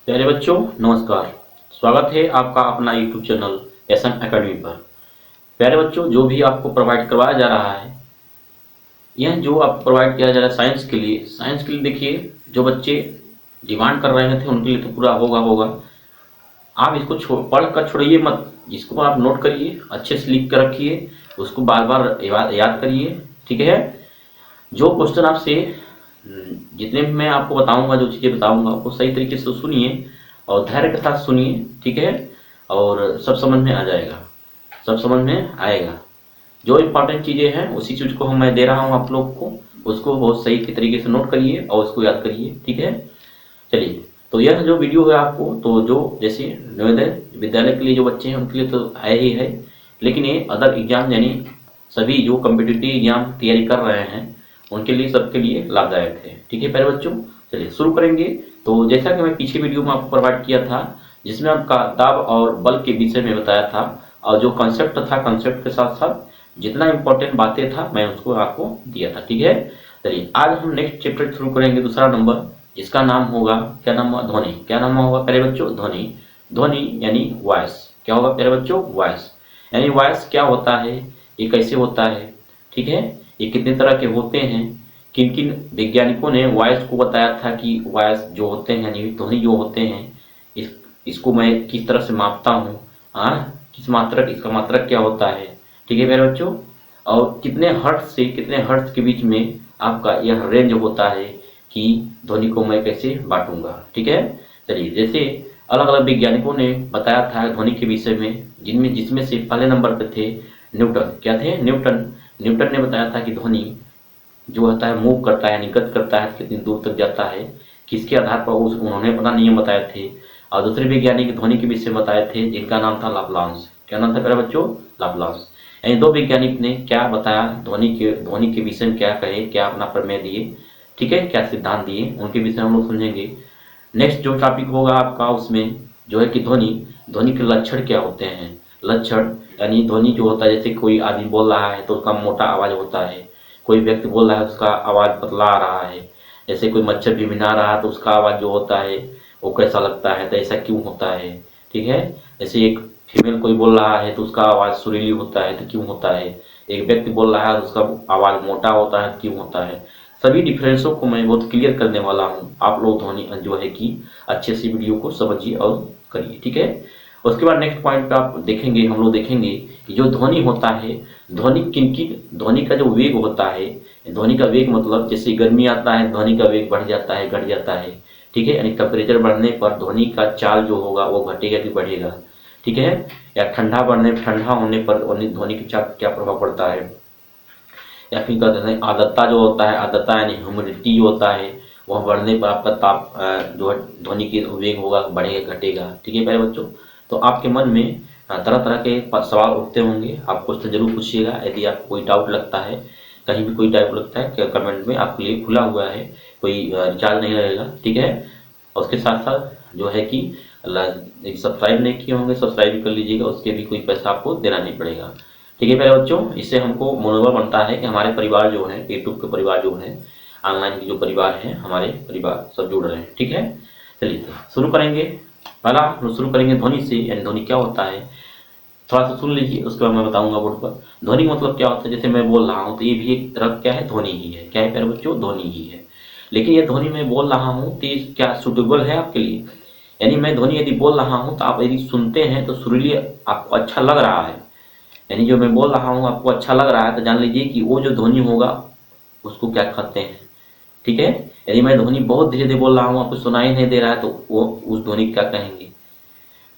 प्यारे बच्चों, नमस्कार। स्वागत है आपका अपना यूट्यूब चैनल एसन एकेडमी पर। प्यारे बच्चों, जो भी आपको प्रोवाइड करवाया जा रहा है, यह जो आपको प्रोवाइड किया जा रहा है साइंस के लिए देखिए, जो बच्चे डिमांड कर रहे थे उनके लिए तो पूरा होगा होगा। आप इसको पढ़ कर छोड़िए मत, इसको आप नोट करिए, अच्छे से लिख कर रखिए, उसको बार बार याद करिए। ठीक है। जो क्वेश्चन आपसे जितने भी मैं आपको बताऊंगा, जो चीज़ें बताऊंगा, आपको सही तरीके से सुनिए और धैर्य के साथ सुनिए। ठीक है। और सब समझ में आ जाएगा, सब समझ में आएगा। जो इम्पोर्टेंट चीज़ें हैं उसी चीज़ को मैं दे रहा हूँ आप लोग को, उसको बहुत सही तरीके से नोट करिए और उसको याद करिए। ठीक है। चलिए, तो यह जो वीडियो है आपको, तो जो जैसे नवोदय विद्यालय के लिए जो बच्चे हैं उनके लिए तो है ही है, लेकिन ये अदर एग्जाम यानी सभी जो कम्पिटिटिव एग्जाम तैयारी कर रहे हैं उनके लिए, सबके लिए लाभदायक है। ठीक है प्यारे बच्चों, चलिए शुरू करेंगे। तो जैसा कि मैं पीछे वीडियो में आपको प्रोवाइड किया था, जिसमें आपका दाब और बल के विषय में बताया था, और जो कंसेप्ट था, कंसेप्ट के साथ साथ जितना इंपॉर्टेंट बातें था मैं उसको आपको दिया था। ठीक है। चलिए, आज हम नेक्स्ट चैप्टर शुरू करेंगे, दूसरा नंबर, जिसका नाम होगा, क्या नाम होगा? ध्वनि। क्या नाम होगा प्यारे बच्चों? ध्वनि। ध्वनि यानी वॉइस। क्या होगा प्यारे बच्चों? वॉइस। यानी वॉइस क्या होता है, ये कैसे होता है, ठीक है, ये कितने तरह के होते हैं, किन किन वैज्ञानिकों ने वॉइस को बताया था कि वॉइस जो होते हैं यानी ध्वनि जो होते हैं, इस इसको मैं किस तरह से मापता हूँ, हाँ, किस मात्रक, इसका मात्रक क्या होता है। ठीक है प्यारे बच्चों। और कितने हर्ट्ज से कितने हर्ट्ज के बीच में आपका यह रेंज होता है कि ध्वनि को मैं कैसे बांटूंगा। ठीक है। चलिए, जैसे अलग अलग वैज्ञानिकों ने बताया था ध्वनि के विषय में, जिसमें से पहले नंबर पे थे न्यूटन। क्या थे? न्यूटन। न्यूटन ने बताया था कि ध्वनि जो होता है मूव करता है यानी गति करता है, कितनी दूर तक जाता है, किसके आधार पर उन्होंने अपना नियम बताए थे। और दूसरे वैज्ञानिक ध्वनि के विषय में बताए थे, जिनका नाम था लाप्लास। क्या नाम था मेरे बच्चों? लाप्लास। यानी दो वैज्ञानिक ने क्या बताया, ध्वनि के विषय में क्या कहे, क्या अपना प्रमेय दिए, ठीक है, क्या सिद्धांत दिए, उनके विषय में हम लोग समझेंगे। नेक्स्ट जो टॉपिक होगा आपका, उसमें जो है कि ध्वनि ध्वनि के लक्षण क्या होते हैं। लक्षण यानी ध्वनि जो होता है, जैसे कोई आदमी बोल रहा है तो उसका मोटा आवाज होता है, कोई व्यक्ति बोल रहा है उसका आवाज पतला आ रहा है, जैसे कोई मच्छर भिनभिना रहा है तो उसका आवाज जो होता है वो कैसा लगता है, तो ऐसा क्यों होता है। ठीक है। जैसे एक फीमेल कोई बोल रहा है तो उसका आवाज सुरीली होता है, तो क्यों होता है। एक व्यक्ति बोल रहा है तो उसका आवाज मोटा होता है, तो क्यों होता है। सभी डिफरेंसों को मैं बहुत क्लियर करने वाला हूँ। आप लोग ध्वनि जो है कि अच्छे से वीडियो को समझिए और करिए। ठीक है। उसके बाद नेक्स्ट पॉइंट पे आप देखेंगे, हम लोग देखेंगे कि जो ध्वनि होता है, ध्वनि का जो वेग होता है, ध्वनि का वेग मतलब जैसे गर्मी आता है ध्वनि का वेग बढ़ जाता है, घट जाता है। ठीक है। यानी टेम्परेचर बढ़ने पर ध्वनि का चाल जो होगा वो घटेगा कि बढ़ेगा। ठीक है। या ठंडा होने पर ध्वनि के चाल क्या प्रभाव पड़ता है। या फिर कहते हैं आर्द्रता जो होता है, आर्द्रता यानी ह्यूमिडिटी जो होता है, वह बढ़ने पर आपका जो है ध्वनि की वेग होगा, बढ़ेगा घटेगा। ठीक है प्यारे बच्चों। तो आपके मन में तरह तरह के सवाल उठते होंगे, आप क्वेश्चन जरूर पूछिएगा। यदि आपको कोई डाउट लगता है, कहीं भी कोई डाउट लगता है, कमेंट में आपके लिए खुला हुआ है, कोई रिचार्ज नहीं लगेगा। ठीक है। और उसके साथ साथ जो है कि सब्सक्राइब नहीं किए होंगे, सब्सक्राइब भी कर लीजिएगा, उसके भी कोई पैसा आपको देना नहीं पड़ेगा। ठीक है प्यारे बच्चों। इससे हमको मनोबल बनता है कि हमारे परिवार जो है, यूट्यूब के परिवार जो है, ऑनलाइन के जो परिवार हैं, हमारे परिवार सब जुड़ रहे हैं। ठीक है। चलिए, तो शुरू करेंगे। पहला हम शुरू करेंगे ध्वनि से, यानी ध्वनि क्या होता है, थोड़ा सा सुन लीजिए, उसके बाद मैं बताऊंगा बोर्ड पर। ध्वनि मतलब क्या होता है, जैसे मैं बोल रहा हूँ तो ये भी एक तरह क्या है, ध्वनि ही है। क्या है प्यारे बच्चों? ध्वनि ही है। लेकिन ये ध्वनि मैं बोल रहा हूँ तो ये क्या सुटेबल है आपके लिए। यानी मैं ध्वनि यदि बोल रहा हूँ तो आप यदि सुनते हैं तो सुरीली आपको अच्छा लग रहा है, यानी जो मैं बोल रहा हूँ आपको अच्छा लग रहा है, तो जान लीजिए कि वो जो ध्वनि होगा उसको क्या कहते हैं। ठीक है। यदि मैं ध्वनि बहुत धीरे धीरे बोल रहा हूँ, आपको सुनाई नहीं दे रहा है, तो वो उस ध्वनि क्या कहेंगे।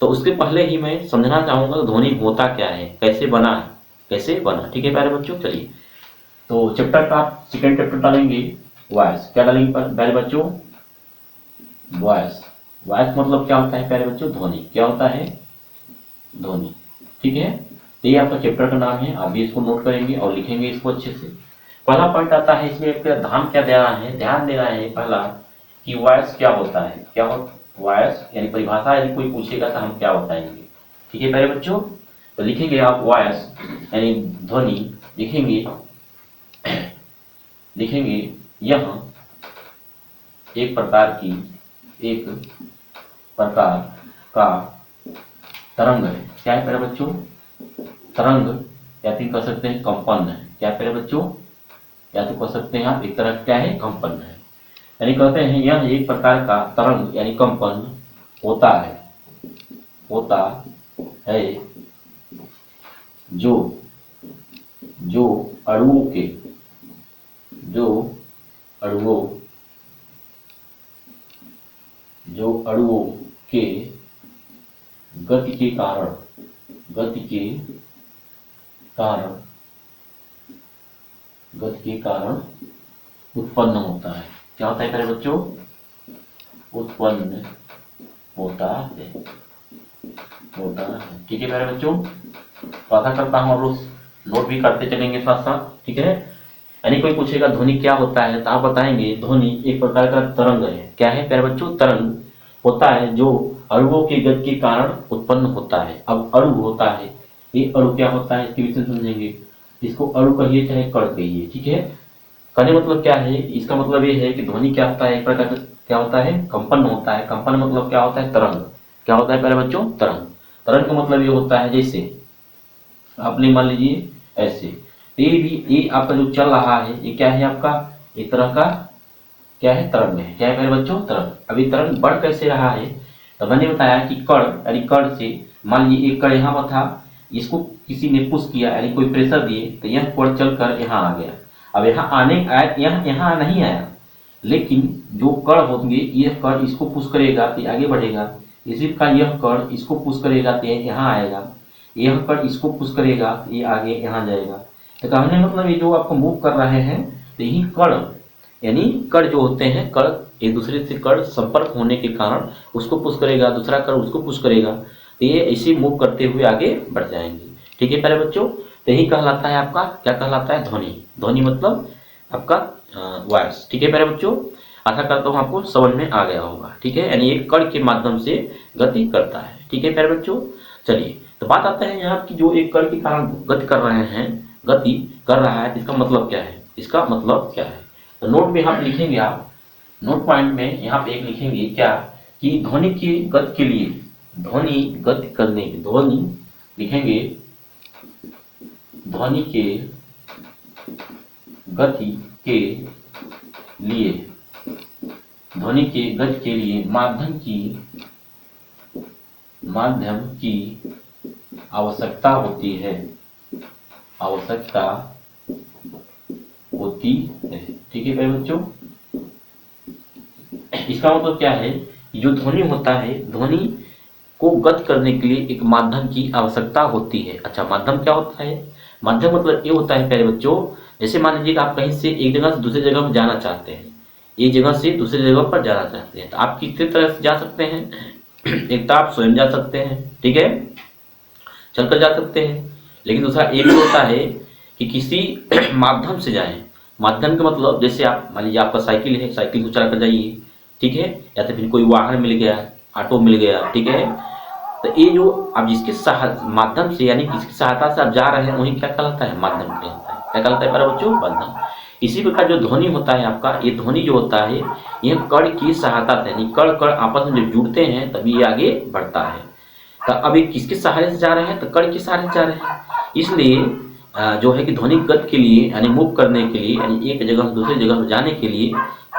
तो उसके पहले ही मैं समझना चाहूंगा ध्वनि होता क्या है, कैसे बना है, कैसे बना। ठीक है प्यारे बच्चों। चलिए, तो चैप्टर का सेकेंड चैप्टर डालेंगे वॉइस। क्या डालेंगे प्यारे बच्चों? वॉइस। वॉइस मतलब क्या होता है प्यारे बच्चों? ध्वनि। क्या होता है? ध्वनि। ठीक है। तो ये आपका चैप्टर का नाम है, आप भी इसको नोट करेंगे और लिखेंगे इसको अच्छे से। पहला पॉइंट आता है इसमें, एक ध्यान क्या देना है, ध्यान देना है पहला कि वॉइस क्या होता है। क्या हो वॉइस यानी परिभाषा यदि कोई पूछेगा तो हम क्या बताएंगे। ठीक है प्यारे बच्चों। तो लिखेंगे आप वॉइस यानी ध्वनि, लिखेंगे लिखेंगे यह एक प्रकार की एक प्रकार का तरंग है। क्या है प्यारे बच्चों? तरंग, या फिर कह सकते हैं कंपन है। क्या प्यारे बच्चों? या तो कह सकते हैं आप एक तरह क्या है? कंपन है। यानी कहते हैं यह एक प्रकार का तरंग यानी कंपन होता है जो जो अणुओं के जो अणुओं के गति के कारण उत्पन्न होता है। क्या होता है प्यारे बच्चों? उत्पन्न होता है। ठीक है प्यारे बच्चों, तो आशा करता हूँ आप लोग नोट भी करते चलेंगे साथ साथ। ठीक है, यानी कोई पूछेगा ध्वनि क्या होता है, तो आप बताएंगे ध्वनि एक प्रकार का तरंग है। क्या है प्यारे बच्चों? तरंग होता है जो अणुओं की गति के कारण उत्पन्न होता है। अब अणु होता है, ये अणु क्या होता है इसके विषय समझेंगे। इसको अणु कहिए चाहे कण कहिए। ठीक है, कण मतलब क्या है? इसका मतलब ये है कि ध्वनि क्या होता है? एक प्रकार का क्या होता है? कंपन होता है। कंपन मतलब क्या होता है? तरंग। क्या होता है प्यारे बच्चों? तरंग। तरंग का मतलब ये होता है जैसे आपने मान लीजिए ऐसे, ये आपका जो चल रहा है ये क्या है? आपका एक तरह का क्या है? तरंग है। क्या है मेरे बच्चों? तरंग। अभी तरंग बढ़ कैसे रहा है? तो मैंने बताया कि कण यानी कण से मान लीजिए एक कण यहाँ पर था, इसको किसी ने पुश किया यानी कोई प्रेशर दिए तो यह कण चलकर यहाँ आ गया। अब यहाँ आने आया, यहाँ नहीं आया, लेकिन जो कण होंगे यह कण इसको पुश करेगा तो आगे बढ़ेगा। इसी प्रकार यह कण इसको पुश करेगा तो यहाँ आएगा, यह कण इसको पुश करेगा तो ये आगे यहाँ जाएगा। तो कहने मतलब ये जो आपको मूव कर रहे हैं तो यही कण यानी कण जो होते हैं, कण एक दूसरे से कण संपर्क होने के कारण उसको पुश करेगा, दूसरा कण उसको पुश करेगा, तो ये इसी मूव करते हुए आगे बढ़ जाएंगे। ठीक है प्यारे बच्चों, तो यही कहलाता है आपका क्या कहलाता है? ध्वनि। ध्वनि मतलब आपका वॉइस। ठीक है प्यारे बच्चों, आशा करता हूँ आपको समझ में आ गया होगा। ठीक है, यानी एक कण के माध्यम से गति करता है। ठीक है प्यारे बच्चों, चलिए तो बात आता है यहाँ की जो एक कण के कारण गति कर रहे हैं, गति कर रहा है, इसका मतलब क्या है? इसका मतलब क्या है? तो नोट में आप लिखेंगे, आप नोट पॉइंट में यहाँ पे एक लिखेंगे क्या कि ध्वनि की गति के लिए, ध्वनि गति करने की, ध्वनि लिखेंगे ध्वनि के गति के लिए, ध्वनि के गति के लिए माध्यम की आवश्यकता होती है, आवश्यकता होती है। ठीक है भाई बच्चों, इसका मतलब क्या है कि जो ध्वनि होता है, ध्वनि को गति करने के लिए एक माध्यम की आवश्यकता होती है। अच्छा, माध्यम क्या होता है? माध्यम मतलब ये होता है प्यारे बच्चों, जैसे मान लीजिए आप कहीं से एक जगह से दूसरी जगह पर जाना चाहते हैं, एक जगह से दूसरी जगह पर जाना चाहते हैं, तो आप कितने तरह से जा सकते हैं? एक तो आप स्वयं जा सकते हैं, ठीक है, चलकर जा सकते हैं, लेकिन दूसरा एक होता है कि किसी माध्यम से जाएं। माध्यम का मतलब जैसे आप मान लीजिए आपका साइकिल है, साइकिल को चलाकर जाइए, ठीक है, या तो फिर कोई वाहन मिल गया, ऑटो मिल गया, ठीक है। तो ये जो आप जिसके माध्यम से यानी जिसकी सहायता से आप जा रहे हैं वही क्या कहलाता है? माध्यम कहलाता है। क्या कहलाता है मेरे बच्चों? माध्यम। इसी प्रकार जो ध्वनि होता है आपका, ये ध्वनि जो होता है यह कण की सहायता से, यानी कण कण आपस में जब जुड़ते हैं तभी ये आगे बढ़ता है। तो अभी किसके सहारे से जा रहे हैं? तो कण के सहारे से जा रहे हैं। इसलिए जो है कि ध्वनिक गति के लिए यानी मूव करने के लिए, यानी एक जगह से दूसरी जगह जाने के लिए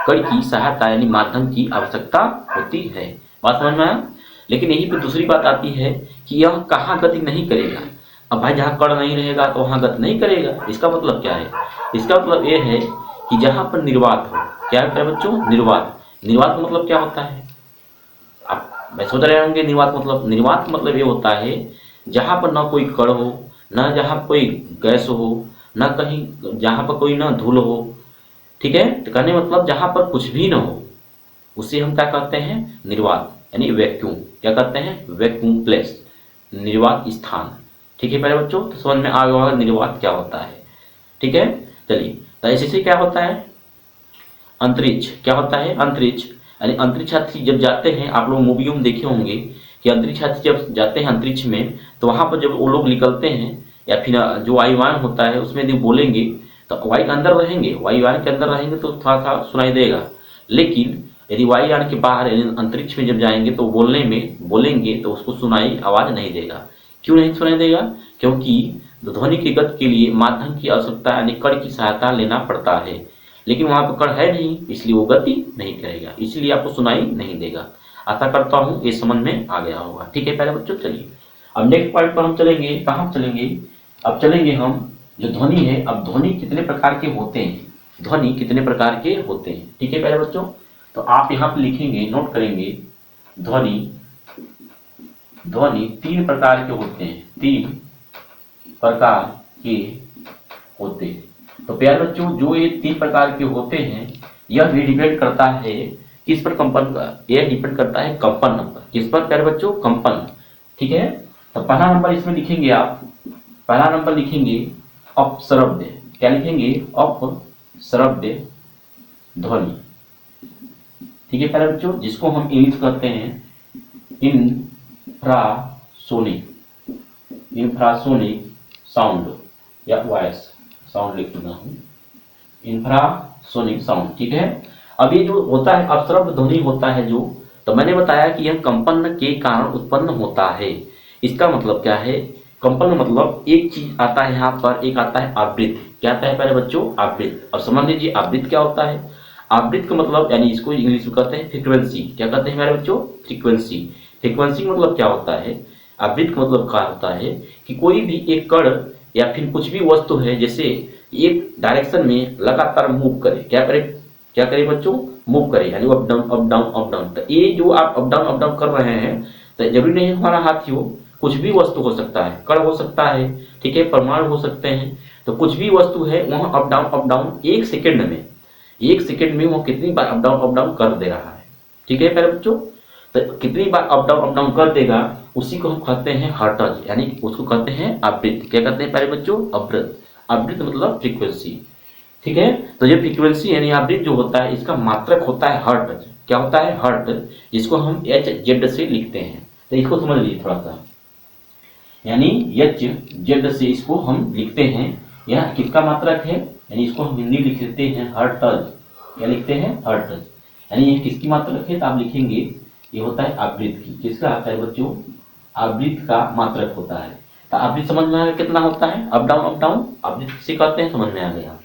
कण की सहायता यानी माध्यम की आवश्यकता होती है। बात समझ में आया? लेकिन यही पे दूसरी बात आती है कि यह कहाँ गति नहीं करेगा। अब भाई जहाँ कण नहीं रहेगा तो वहाँ गति नहीं करेगा। इसका मतलब क्या है? इसका मतलब ये है कि जहाँ पर निर्वात हो। क्या है बच्चों? निर्वात। निर्वात का मतलब क्या होता है? आप मैं सोच रहे होंगे निर्वात मतलब ये होता है जहाँ पर ना कोई कण हो, ना जहाँ कोई गैस हो, ना कहीं जहाँ पर कोई ना धूल हो, ठीक है। तो कहने मतलब जहाँ पर कुछ भी ना हो उसे हम क्या कहते हैं? निर्वात, यानी वैक्यूम। क्या कहते हैं? वैक्यूम प्लेस, निर्वात स्थान। ठीक है प्यारे बच्चों, तो समझ में आ गया होगा निर्वात क्या होता है। ठीक है, चलिए तो ऐसे क्या होता है? अंतरिक्ष। क्या होता है? अंतरिक्ष यानी अंतरिक्ष यात्री जब जाते हैं, आप लोग मूवियों में देखे होंगे कि अंतरिक्ष यात्री जब जाते हैं अंतरिक्ष में, तो वहां पर जब वो लोग निकलते हैं या फिर जो वायुयान होता है उसमें यदि बोलेंगे तो वायु के अंदर रहेंगे, वायुयान के अंदर रहेंगे तो थोड़ा सा सुनाई देगा, लेकिन यदि वायुयान के बाहर यानी अंतरिक्ष में जब जाएंगे तो बोलेंगे तो उसको सुनाई आवाज नहीं देगा। क्यों नहीं सुनाई देगा? क्योंकि ध्वनि की गति के लिए माध्यम की आवश्यकता यानी कण की सहायता लेना पड़ता है, लेकिन वहां पर कण है नहीं, इसलिए वो गति नहीं करेगा, इसलिए आपको सुनाई नहीं देगा। आशा करता हूँ ये समझ में आ गया होगा। ठीक है प्यारे बच्चों, चलिए अब नेक्स्ट पॉइंट पर हम चलेंगे। कहाँ चलेंगे? अब चलेंगे हम जो ध्वनि है। अब ध्वनि कितने प्रकार के होते हैं? ध्वनि कितने प्रकार के होते हैं? ठीक है प्यारे बच्चों, तो आप यहाँ पे लिखेंगे, नोट करेंगे, ध्वनि 3 प्रकार के होते हैं। 3 प्रकार के होते हैं। तो प्यारे बच्चों, जो ये 3 प्रकार के होते हैं, यह भी डिपेंड करता है किस पर कंपन का? यह डिपेंड करता है कंपन नंबर। किस पर प्यारे बच्चों? कंपन। ठीक है, तो पहला नंबर इसमें लिखेंगे आप, पहला नंबर लिखेंगे अपश्रव्य। क्या लिखेंगे? अपश्रव्य ध्वनि। ठीक है प्यारे बच्चों, जिसको हम इंग्लिश कहते हैं इंफ्रासोनिक साउंड या वॉइस साउंड लिख देना हूं, इंफ्रासोनिक साउंड। ठीक है, अब ये जो होता है अपश्रव्य ध्वनि होता है जो, तो मैंने बताया कि यह कंपन के कारण उत्पन्न होता है। इसका मतलब क्या है? कंपन मतलब एक चीज आता है यहाँ पर, एक आता है आवृत्ति। क्या आता है प्यारे बच्चों? आवृत्ति। अब समझ लीजिए आवृत्ति क्या होता है। आवृत्ति का मतलब यानी इसको इंग्लिश में कहते हैं फ्रीक्वेंसी। क्या कहते हैं मेरे बच्चों? फ्रीक्वेंसी। फ्रीक्वेंसी मतलब क्या होता है? आवृत्ति का मतलब क्या होता है कि कोई भी एक कण या फिर कुछ भी वस्तु है, जैसे एक डायरेक्शन में लगातार मूव करे। क्या करे बच्चों? मूव करे, यानी up down up down up down. तो ये जो आप अप डाउन कर रहे हैं, तो जरूरी नहीं हमारा हाथ ही हो, कुछ भी वस्तु हो सकता है, कण हो सकता है, ठीक है, परमाणु हो सकते हैं। तो कुछ भी वस्तु है वहां अप डाउन एक सेकंड में वो कितनी बार अप डाउन कर दे रहा है। ठीक है प्यारे बच्चों, तो कितनी बार अप डाउन कर देगा, उसी को हम कहते हैं हर्ट्ज, यानी उसको कहते हैं आवृत्ति। क्या कहते हैं प्यारे बच्चों? आवृत्ति मतलब फ्रीक्वेंसी। ठीक है, तो ये फ्रीक्वेंसी यानी आवृत्ति जो होता है, इसका मात्रक होता है हर्ट्ज। क्या होता है? हर्ट्ज, जिसको हम HZ से लिखते हैं। तो इसको समझ लीजिए थोड़ा सा, यानी HZ से इसको हम लिखते हैं। यह किसका मात्रक है? यानी इसको हम हिंदी लिख देते हैं हर्ट्ज। क्या लिखते हैं? हर्ट्ज। यानी ये किसकी मात्रक है? तो आप लिखेंगे ये होता है आवृत्ति की। किसका आता है बच्चों? आवृत्ति का मात्रक होता है। तो आवृत्ति समझ में आ गया कितना होता है? अप डाउन आवृत्ति किसे कहते हैं? समझ में आ गया।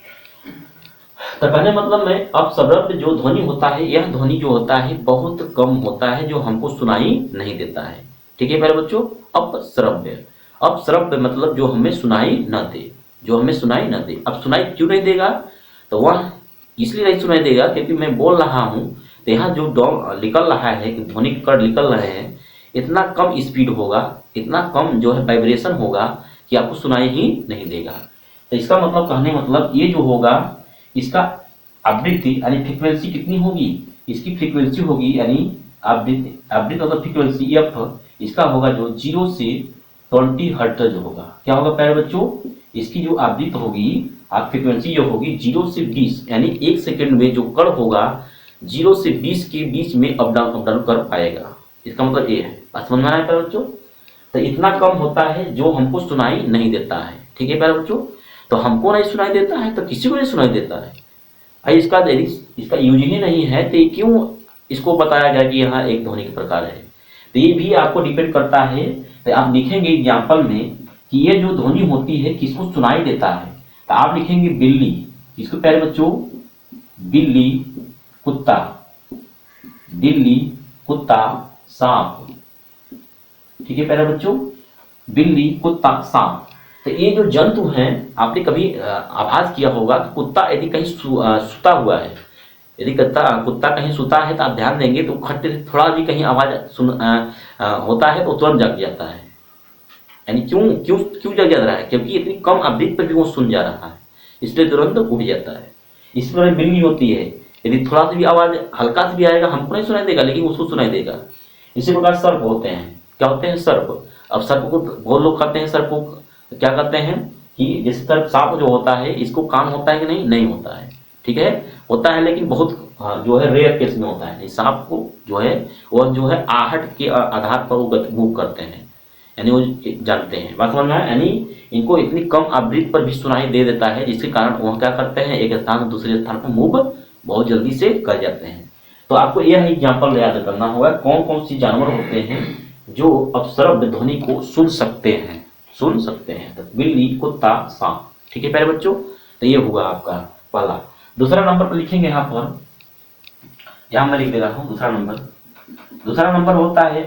तो कहने मतलब में अपश्रव्य जो ध्वनि होता है, यह ध्वनि जो होता है बहुत कम होता है, जो हमको सुनाई नहीं देता है। ठीक है प्यारे बच्चों, अपश्रव्य मतलब जो हमें सुनाई न दे, अब सुनाई क्यों नहीं देगा? तो वह इसलिए नहीं सुनाई देगा क्योंकि मैं बोल रहा हूँ, तो यहाँ जो निकल रहा है, ध्वनि के कण निकल रहे हैं, इतना कम स्पीड होगा, इतना कम जो है वाइब्रेशन होगा कि आपको सुनाई ही नहीं देगा। तो इसका मतलब, कहने मतलब ये जो होगा, इसका आवृत्ति यानी फ्रीक्वेंसी कितनी होगी? इसकी फ्रीक्वेंसी होगी यानी आवृत्ति मतलब फ्रीक्वेंसी f, इसका होगा जो 0 से 20 हर्ट्ज होगा। क्या होगा प्यारे बच्चों? इसकी जो आवृत्ति होगी, फ्रीक्वेंसी जो होगी 0 से 20, यानी एक सेकंड में जो कण होगा 0 से 20 के बीच में अप डाउन कर पाएगा। इसका मतलब ये है। बात समझ में आ रहा है प्यारे बच्चों? तो इतना कम होता है जो हमको सुनाई नहीं देता है। ठीक है प्यारे बच्चों, तो हमको नहीं सुनाई देता है तो किसी को नहीं सुनाई देता है। इसका यूज ही नहीं है, तो क्यों इसको बताया गया कि यहाँ एक ध्वनि के प्रकार है? तो ये भी आपको डिपेंड करता है। तो आप लिखेंगे एग्जाम्पल में कि ये जो ध्वनि होती है किसको सुनाई देता है, तो आप लिखेंगे बिल्ली। किसको प्यारे बच्चों? बिल्ली, कुत्ता, सांप। ठीक है प्यारे बच्चों, बिल्ली, कुत्ता, सांप। तो ये जो जंतु हैं, आपने कभी आभास किया होगा कि कुत्ता यदि कहीं सुता हुआ है, यदि कुत्ता कहीं सुता है, तो आप ध्यान देंगे तो खट्टे थोड़ा भी कहीं आवाज होता है तो तुरंत जग जाता है। यानी क्यों जग जा रहा है? क्योंकि इतनी कम आवृत्ति पर भी वो सुन जा रहा है, इसलिए तुरंत उठ जाता है। इस तरह बिल्ली होती है, यदि थोड़ा सा भी आवाज हल्का से भी आएगा, हमको नहीं सुनाई देगा, लेकिन उसको सुनाई देगा। इसी प्रकार सर्प होते हैं। क्या होते हैं? सर्प। अब सर्प को बहुत लोग कहते हैं, सर्प को क्या कहते हैं कि जैसे सर्प, सांप जो होता है, इसको कान होता है कि नहीं होता है। ठीक है, होता है, लेकिन बहुत जो है रेयर केस में होता है। सांप को जो है वह जो है आहट के आधार पर वो मूव करते हैं, यानी वो जानते हैं। बात समझ में है? यानी इनको इतनी कम आवृत्ति पर भी सुनाई दे देता है, जिसके कारण वह क्या करते हैं, एक स्थान से दूसरे स्थान पर मूव बहुत जल्दी से कर जाते हैं। तो आपको यह एग्जाम्पल याद करना होगा कौन कौन सी जानवर होते हैं जो अपश्रव्य ध्वनि को सुन सकते हैं, सुन सकते हैं। तो बिल्ली, कुत्ता, सांप। ठीक है प्यारे बच्चों, तो ये हुआ आपका पहला। दूसरा नंबर पर लिखेंगे यहाँ पर, यहाँ मैं लिख दे रहा हूँ दूसरा नंबर। दूसरा नंबर होता है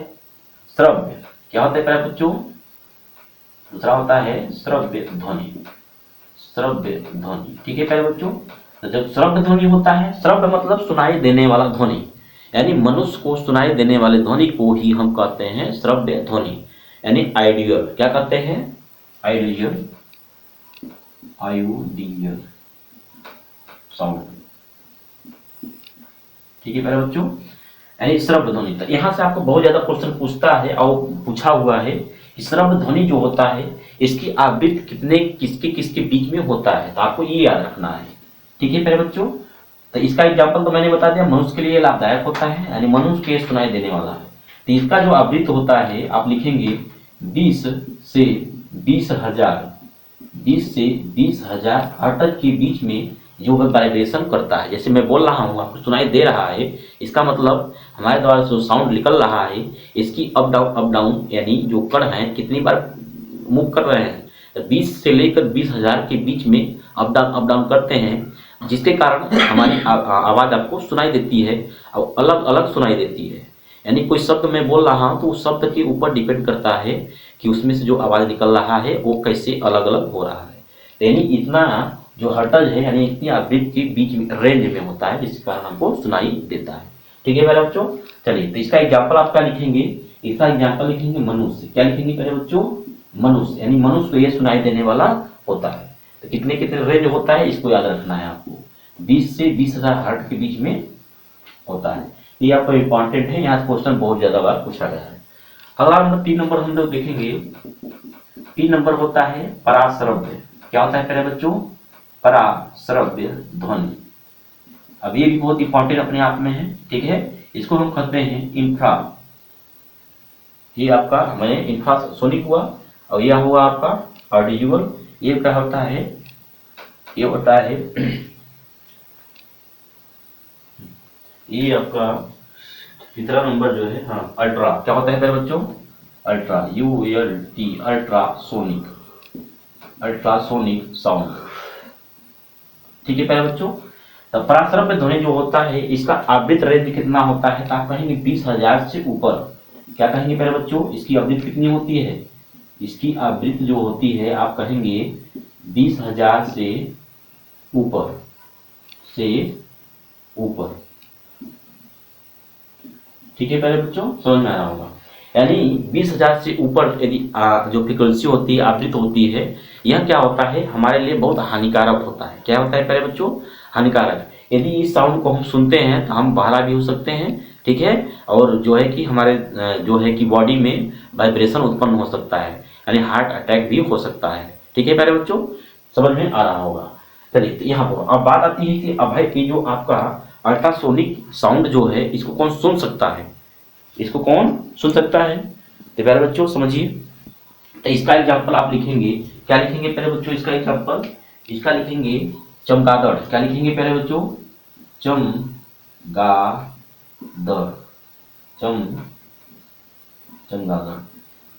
श्रव्य। क्या होता है प्यारे बच्चों? दूसरा होता है श्रव्य ध्वनि, श्रव्य ध्वनि। ठीक है प्यारे बच्चों, तो जब श्रव्य ध्वनि होता है, श्रव्य मतलब सुनाई देने वाला ध्वनि, यानी मनुष्य को सुनाई देने वाले ध्वनि को ही हम कहते हैं श्रव्य ध्वनि, यानी आइडियल। क्या कहते हैं? Ideal, ideal sound. ठीक है प्यारे बच्चों, यानी श्रव्य ध्वनि। तो यहाँ से आपको बहुत ज्यादा क्वेश्चन पूछता है और पूछा हुआ है कि श्रव्य ध्वनि जो होता है इसकी आवृत्ति कितने किसके किसके बीच में होता है, तो आपको ये याद रखना है। ठीक है प्यारे बच्चों, तो इसका एग्जाम्पल तो मैंने बता दिया, मनुष्य के लिए लाभदायक होता है, यानी मनुष्य के सुनाई देने वाला है। तो इसका जो आवृत्ति होता है आप लिखेंगे 20 से 20,000, 20 से 20,000 हर्ट्ज के बीच में जो वाइब्रेशन करता है। जैसे मैं बोल रहा हूँ आपको सुनाई दे रहा है, इसका मतलब हमारे द्वारा जो साउंड निकल रहा है इसकी अप डाउन यानी जो कण है कितनी बार मूव कर रहे हैं, तो 20 से लेकर 20,000 के बीच में अप डाउन करते हैं, जिसके कारण हमारी आवाज़ आपको सुनाई देती है और अलग अलग सुनाई देती है। यानी कोई शब्द मैं बोल रहा हूँ तो उस शब्द के ऊपर डिपेंड करता है कि उसमें से जो आवाज़ निकल रहा है वो कैसे अलग अलग हो रहा है। यानी इतना जो हर्ट्ज है यानी इतनी आवृत्ति के बीच में रेंज में होता है, जिसके कारण हमको सुनाई देता है। ठीक है मेरे बच्चों, चलिए तो इसका एग्जाम्पल आप क्या लिखेंगे? इसका एग्जाम्पल लिखेंगे मनुष्य। क्या लिखेंगे मेरे बच्चों? मनुष्य, यानी मनुष्य को ये सुनाई देने वाला होता है। तो कितने कितने रेंज होता है इसको याद रखना है आपको, 20 से 20,000 हर्ट्ज के बीच में होता है। ये आपको इंपॉर्टेंट है, यहाँ क्वेश्चन बहुत ज्यादा बार पूछा गया है। अगला नंबर 3 नंबर हम लोग देखेंगे। 3 नंबर होता है पराश्रव्य। क्या होता है मेरे बच्चों? पराश्रव्य ध्वनि। अब ये भी बहुत इंपॉर्टेंट अपने आप में है। ठीक है, इसको हम कहते हैं इंफ्रा। ये आपका हमें इंफ्रासोनिक हुआ और यह हुआ आपका ऑडियल। ये क्या होता है? ये होता है ये आपका तीसरा नंबर जो है, हाँ अल्ट्रा। क्या होता है मेरे बच्चों? Ultra, ULT, ultrasonic, ultrasonic sound. ठीक है प्यारे बच्चों, तो पराश्रव्य ध्वनि जो होता है इसका आवृत्ति रेंज कितना होता है? तो आप कहेंगे 20,000 से ऊपर। क्या कहेंगे प्यारे बच्चों? इसकी आवृत्ति कितनी होती है? इसकी आवृत्ति जो होती है आप कहेंगे 20,000 से ऊपर, से ऊपर। ठीक है प्यारे बच्चों, समझ में आ रहा होगा। यानी 20,000 से ऊपर यदि जो फ्रीक्वेंसी होती है, आवृत्ति होती है, यह क्या होता है हमारे लिए बहुत हानिकारक होता है। क्या होता है प्यारे बच्चों? हानिकारक। यदि इस साउंड को हम सुनते हैं तो हम बहरा भी हो सकते हैं। ठीक है, और जो है कि हमारे जो है कि बॉडी में वाइब्रेशन उत्पन्न हो सकता है, यानी हार्ट अटैक भी हो सकता है। ठीक है प्यारे बच्चों, समझ में आ रहा होगा। चलिए तो यहाँ पर अब बात आती है कि अब भाई ये जो आपका अल्ट्रासोनिक साउंड जो है इसको कौन सुन सकता है? इसको कौन सुन सकता है? तो प्यारे बच्चों समझिए, तो इसका एग्जाम्पल आप लिखेंगे। क्या लिखेंगे प्यारे बच्चों? इसका एग्जाम्पल, इसका लिखेंगे चमगादड़। क्या लिखेंगे प्यारे बच्चों? चमगादड़, चमगादड़।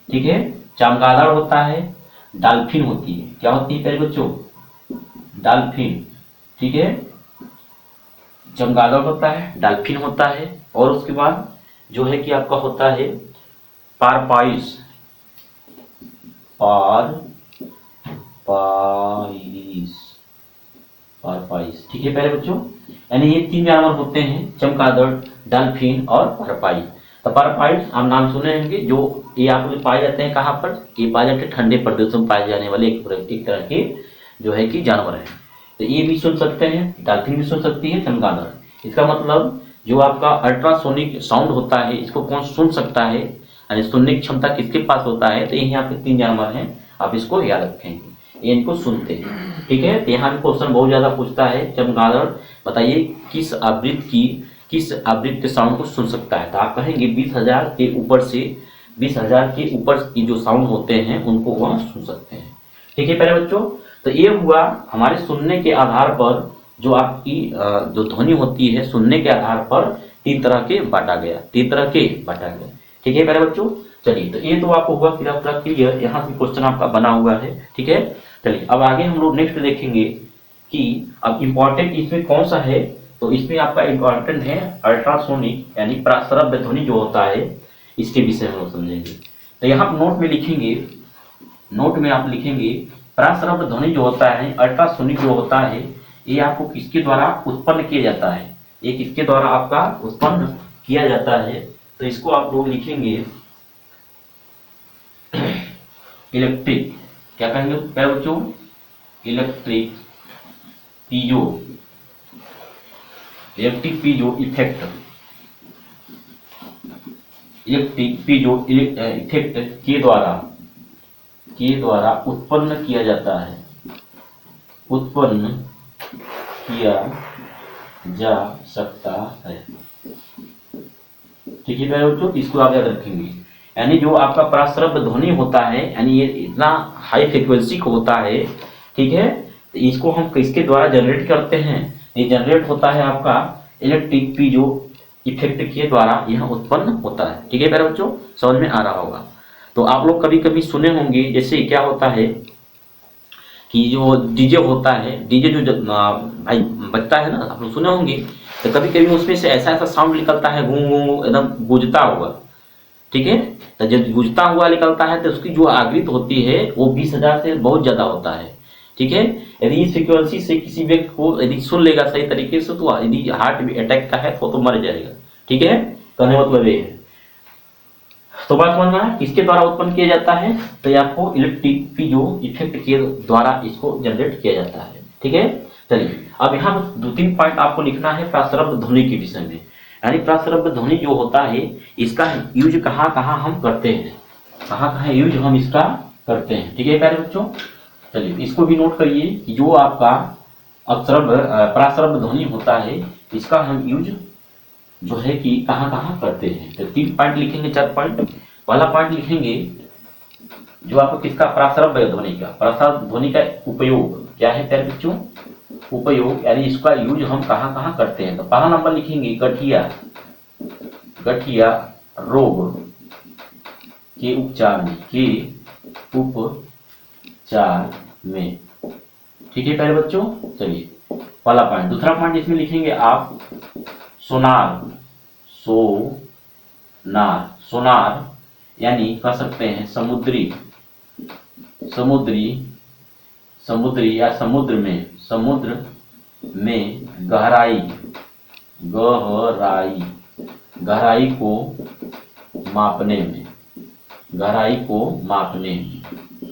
ठीक है, चमगादड़ होता है, डॉल्फिन होती है। क्या होती है प्यारे बच्चों? डॉल्फिन। ठीक है, चमगादड़ होता है, डॉल्फिन होता है, और उसके बाद जो है कि आपका होता है पारपाइस, पारपाइस। ठीक है प्यारे बच्चों, यानी ये 3 जानवर होते हैं, चमगादड़, डॉल्फिन और पारपाइस। तो पारपाइस आप नाम सुने होंगे, जो ये आप पाए जाते हैं कहाँ पर? ये पाए जाते हैं ठंडे प्रदेशों में पाए जाने वाले एक तरह के जो है कि जानवर हैं। तो ये भी सुन सकते हैं, डॉल्फिन भी सुन सकती है, चमगादड़। इसका मतलब जो आपका अल्ट्रासोनिक साउंड होता है इसको कौन सुन सकता है, यानी सुनने की क्षमता किसके पास होता है? तो यहाँ पे 3 जानवर हैं, आप इसको याद रखेंगे, ये इनको सुनते हैं। ठीक है, तो यहाँ भी क्वेश्चन बहुत ज्यादा पूछता है, चमगादड़ बताइए किस आवृत्ति के साउंड को सुन सकता है? तो आप कहेंगे 20,000 के ऊपर से 20,000 के ऊपर की जो साउंड होते हैं उनको वह सुन सकते हैं। ठीक है प्यारे बच्चों, तो ये हुआ हमारे सुनने के आधार पर जो आपकी जो ध्वनि होती है, सुनने के आधार पर तीन तरह के बांटा गया, तीन तरह के बांटा गया। ठीक है प्यारे बच्चों, चलिए तो ये तो आपको हुआ क्लियर, यहाँ से क्वेश्चन आपका बना हुआ है। ठीक है, चलिए अब आगे हम लोग नेक्स्ट देखेंगे कि अब इम्पोर्टेंट इसमें कौन सा है। तो इसमें आपका इम्पोर्टेंट है अल्ट्रासोनिक यानी प्रासरव्य ध्वनि जो होता है, इसके विषय में हम लोग समझेंगे। तो यहाँ आप नोट में लिखेंगे, नोट में आप लिखेंगे प्रासरव्य ध्वनि जो होता है, अल्ट्रासोनिक जो होता है, ये आपको किसके द्वारा उत्पन्न किया जाता है, ये किसके द्वारा आपका उत्पन्न किया जाता है। तो इसको आप लोग लिखेंगे इलेक्ट्रिक, क्या कहेंगे क्या बच्चों, electric piezo, electric piezo effect, electric piezo effect के द्वारा उत्पन्न किया जाता है, उत्पन्न किया जा सकता है। ठीक है मेरे बच्चों, इसको आप याद रखेंगे। यानी जो आपका प्रासरव्य ध्वनि होता है, यानी ये इतना हाई फ्रिक्वेंसी का होता है, ठीक है, तो इसको हम किसके द्वारा जनरेट करते हैं, ये जनरेट होता है आपका इलेक्ट्रिक पीजो इफेक्ट के द्वारा यह उत्पन्न होता है। ठीक है मेरे बच्चों, समझ में आ रहा होगा। तो आप लोग कभी कभी सुने होंगे, जैसे क्या होता है कि जो डीजे होता है, डीजे जो भाई बजता है ना, आप लोग सुने होंगे, तो कभी कभी उसमें से ऐसा ऐसा साउंड निकलता है, गूं गूं एकदम गूंजता हुआ। ठीक है, तो जब गूंजता हुआ निकलता है तो उसकी जो आवृत्ति होती है वो 20,000 से बहुत ज्यादा होता है। ठीक है, यदि इस फ्रिक्वेंसी से किसी व्यक्ति को यदि सुन लेगा सही तरीके से, तो यदि हार्ट अटैक का है तो मर जाएगा। ठीक है, कहने मतलब ये है। तो बात समझना है किसके द्वारा उत्पन्न किया जाता है, तो ये आपको इलेक्ट्रिक पीजो इफेक्ट के द्वारा इसको जनरेट किया जाता है। ठीक है, चलिए अब यहाँ 2-3 पॉइंट आपको लिखना है प्रासरव्य ध्वनि के विषय में। यानी प्रासरव्य ध्वनि जो होता है, इसका यूज कहाँ कहाँ हम करते हैं, कहाँ कहाँ यूज हम इसका करते हैं। ठीक है प्यारे बच्चों, चलिए इसको भी नोट करिए कि जो आपका अपसरव्य प्रासरव्य ध्वनि होता है, इसका हम यूज जो है कि कहाँ कहाँ करते हैं। तो 3 पॉइंट लिखेंगे, 4 पॉइंट। पहला पॉइंट लिखेंगे जो आपको किसका, प्रासरव्य ध्वनि का, प्रासरव्य ध्वनि का उपयोग क्या है प्यारे बच्चों, उपयोग यानी इसका यूज हम कहाँ कहाँ करते हैं। तो पहला नंबर लिखेंगे गठिया, गठिया रोग के उपचार में, के उपचार में। ठीक है प्यारे बच्चों, चलिए पहला पॉइंट। दूसरा पॉइंट इसमें लिखेंगे आप सोनार, सोनार, सोनार यानी कह सकते हैं समुद्री, समुद्री, समुद्री या समुद्र में, समुद्र में गहराई, गहराई, गहराई को मापने में, गहराई को मापने में।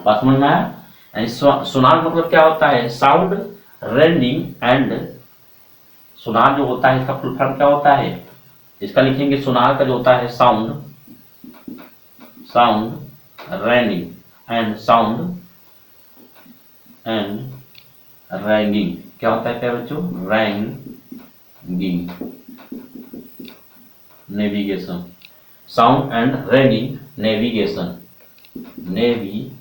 बात समझ में आया। यानी सोनार मतलब क्या होता है, साउंड रेंडिंग एंड, सोनार जो होता है इसका फुल फॉर्म क्या होता है, इसका लिखेंगे सोनार का जो होता है sound, sound rending and, sound and ragging. क्या होता है क्या बच्चों, ragging, navigation, sound and ragging navigation, navigation,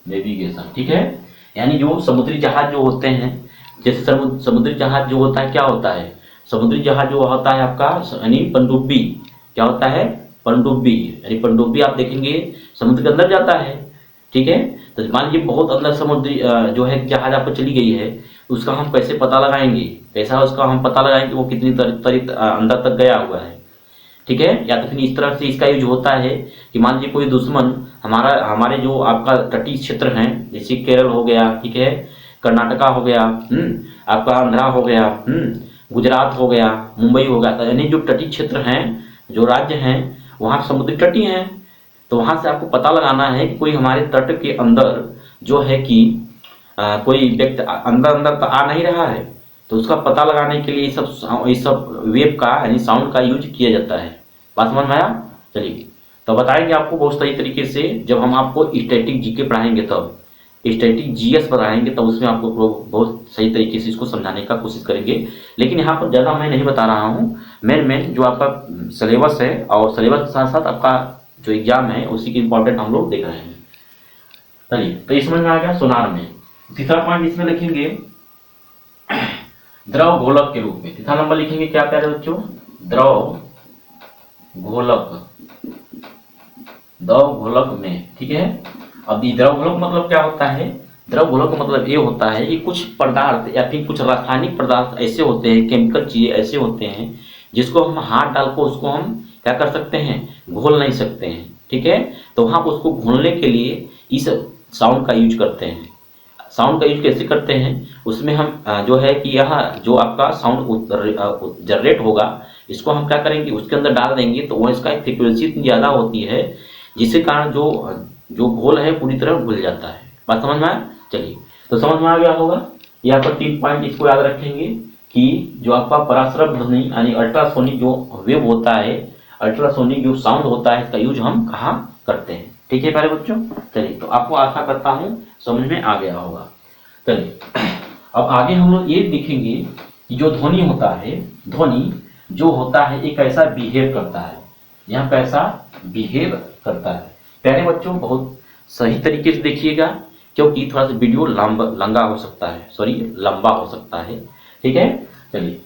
navigation. ठीक है, यानी जो समुद्री जहाज जो होते हैं, जैसे समुद्री जहाज जो होता है क्या होता है, समुद्री जहाज जो होता है आपका यानी पनडुब्बी, क्या होता है, पनडुब्बी, यानी पनडुब्बी आप देखेंगे समुद्र के अंदर जाता है। ठीक है, तो मान लीजिए बहुत अंदर समुद्री जो है जहाज आपको चली गई है, उसका हम कैसे पता लगाएंगे, कैसा उसका हम पता लगाएंगे वो कितनी अंदर तक गया हुआ है। ठीक है, या तो फिर इस तरह से इसका यूज होता है कि मान लीजिए कोई दुश्मन हमारे जो आपका तटीय क्षेत्र हैं, जैसे केरल हो गया, ठीक है, कर्नाटका हो गया, आपका आंध्रा हो गया, गुजरात हो गया, मुंबई हो गया, यानी जो तटीय क्षेत्र हैं, जो राज्य हैं, वहाँ समुद्री तटीय हैं। तो वहां से आपको पता लगाना है कि कोई हमारे तट के अंदर जो है कि कोई व्यक्ति अंदर अंदर तो आ नहीं रहा है, तो उसका पता लगाने के लिए ये सब वेव का यानी साउंड का यूज किया जाता है। बात समझ में आया। चलिए तो बताएंगे आपको बहुत सही तरीके से, जब हम आपको स्टैटिक जीके पढ़ाएंगे, तब स्टैटिक जीएस पढ़ाएंगे, तब उसमें आपको बहुत सही तरीके से इसको समझाने का कोशिश करेंगे। लेकिन यहाँ पर ज़्यादा मैं नहीं बता रहा हूँ, मेन जो आपका सिलेबस है और सिलेबस के साथ साथ आपका जो एग्जाम है उसी की इंपॉर्टेंट हम लोग देख रहे हैं। चलिए तो इस समझ में आ गया सोनार में। तीसरा पॉइंट इसमें लिखेंगे द्रव घोलक के रूप में। तीसरा नंबर लिखेंगे क्या प्यारे बच्चों, द्रव घोलक, द्रव घोलक में, ठीक है। अब ये द्रव घोलक मतलब क्या होता है, द्रव घोलक का मतलब ये होता है कि कुछ पदार्थ या फिर कुछ रासायनिक पदार्थ ऐसे होते हैं, केमिकल चीजें ऐसे होते हैं जिसको हम हाथ डाल को उसको हम क्या कर सकते हैं, घोल नहीं सकते हैं, ठीक है। तो वहां पर उसको घोलने के लिए इस साउंड का यूज करते हैं। साउंड का यूज कैसे करते हैं, उसमें हम जो है कि यह जो आपका साउंड जनरेट होगा, इसको हम क्या करेंगे, उसके अंदर डाल देंगे तो वह इसका फ्रीक्वेंसी इतनी ज़्यादा होती है जिसके कारण जो जो घोल है पूरी तरह घुल जाता है। बात समझ में आया? चलिए, तो समझ में आ गया होगा। यहाँ पर 3 पॉइंट इसको याद रखेंगे कि जो आपका पराश्रव ध्वनि यानी अल्ट्रासोनिक जो वेव होता है, अल्ट्रासोनिक जो साउंड होता है, इसका यूज हम कहाँ करते हैं, ठीक है प्यारे बच्चों। चलिए, तो आपको आशा करता हूँ समझ में आ गया होगा। चलिए, अब आगे हम लोग ये देखेंगे कि जो ध्वनि होता है, ध्वनि जो होता है ये कैसा बिहेव करता है, यहाँ कैसा बिहेव करता है। प्यारे बच्चों बहुत सही तरीके से देखिएगा, क्योंकि थोड़ा सा वीडियो लंबा हो सकता है, सॉरी लंबा हो सकता है, ठीक है। चलिए,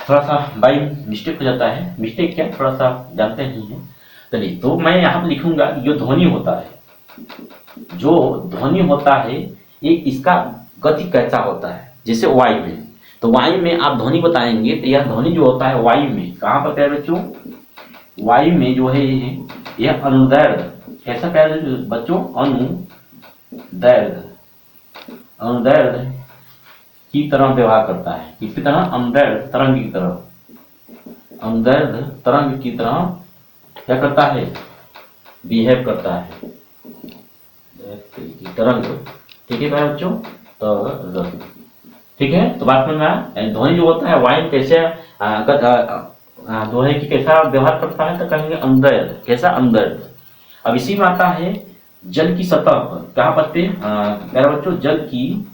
थोड़ा सा बाई मिस्टेक हो जाता है, मिस्टेक क्या थोड़ा सा जानते ही हैं। चलिए, तो मैं यहाँ पर लिखूंगा कि जो ध्वनि होता है, जो ध्वनि होता है ये इसका गति कैसा होता है। जैसे वायु में, तो वायु में आप ध्वनि बताएंगे तो यह ध्वनि जो होता है वायु में कहाँ पर प्यारे बच्चों, वायु में जो है यह अनुदैर्घ्य, कैसा प्यारे बच्चों, अनुदैर्घ्य, अनुदैर्घ्य की तरह व्यवहार करता है। किसकी तरह, अनुदैर्घ्य तरंग की तरह, अनुदैर्घ्य तरंग की तरह क्या करता है, बिहेव करता है, तरंग, ठीक है प्यारे बच्चों, तरंग, ठीक है। तो बात में आया, ध्वनि जो होता है वायु कैसे जो है कि कैसा व्यवहार करता है, तो कहेंगे अनुदैर्घ्य, कैसा अनुदैर्घ्य। अब इसी में आता है जल की सतह पर, कहाँ पर प्यारे बच्चों, जल की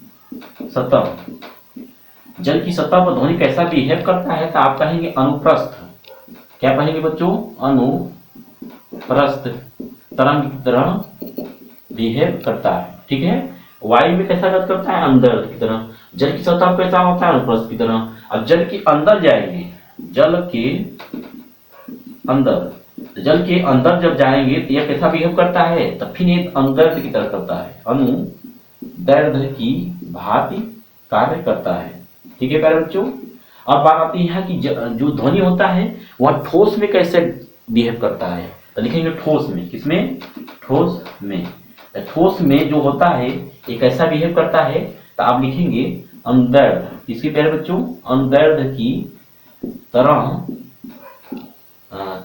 सतह, जल की सतह पर ध्वनि कैसा बिहेव करता है, तो आप कहेंगे अनुप्रस्थ, क्या कहेंगे बच्चों, अनुप्रस्थ तरंग की तरह बिहेव करता है, ठीक है। वायु में कैसा करता है, अंदर की तरह, जल की सतह पर कैसा होता है, अनुप्रस्थ की तरह। अब जल के अंदर जाएंगे, जल के अंदर, जल के अंदर जब जाएंगे तो यह कैसा बिहेव करता है, तो फिर ये अनुदैर्घ्य की तरह करता है, अनुदैर्घ्य की भांति कार्य करता है, ठीक है प्यारे बच्चों। अब बात आती है कि जो ध्वनि होता है वह ठोस में कैसे बिहेव करता है, तो लिखेंगे ठोस में, किसमें, ठोस में। ठोस में जो होता है ये कैसा बिहेव करता है, तो आप लिखेंगे अनुदैर्घ्य, किसकी प्यारे बच्चों, अनुदैर्घ्य की तरह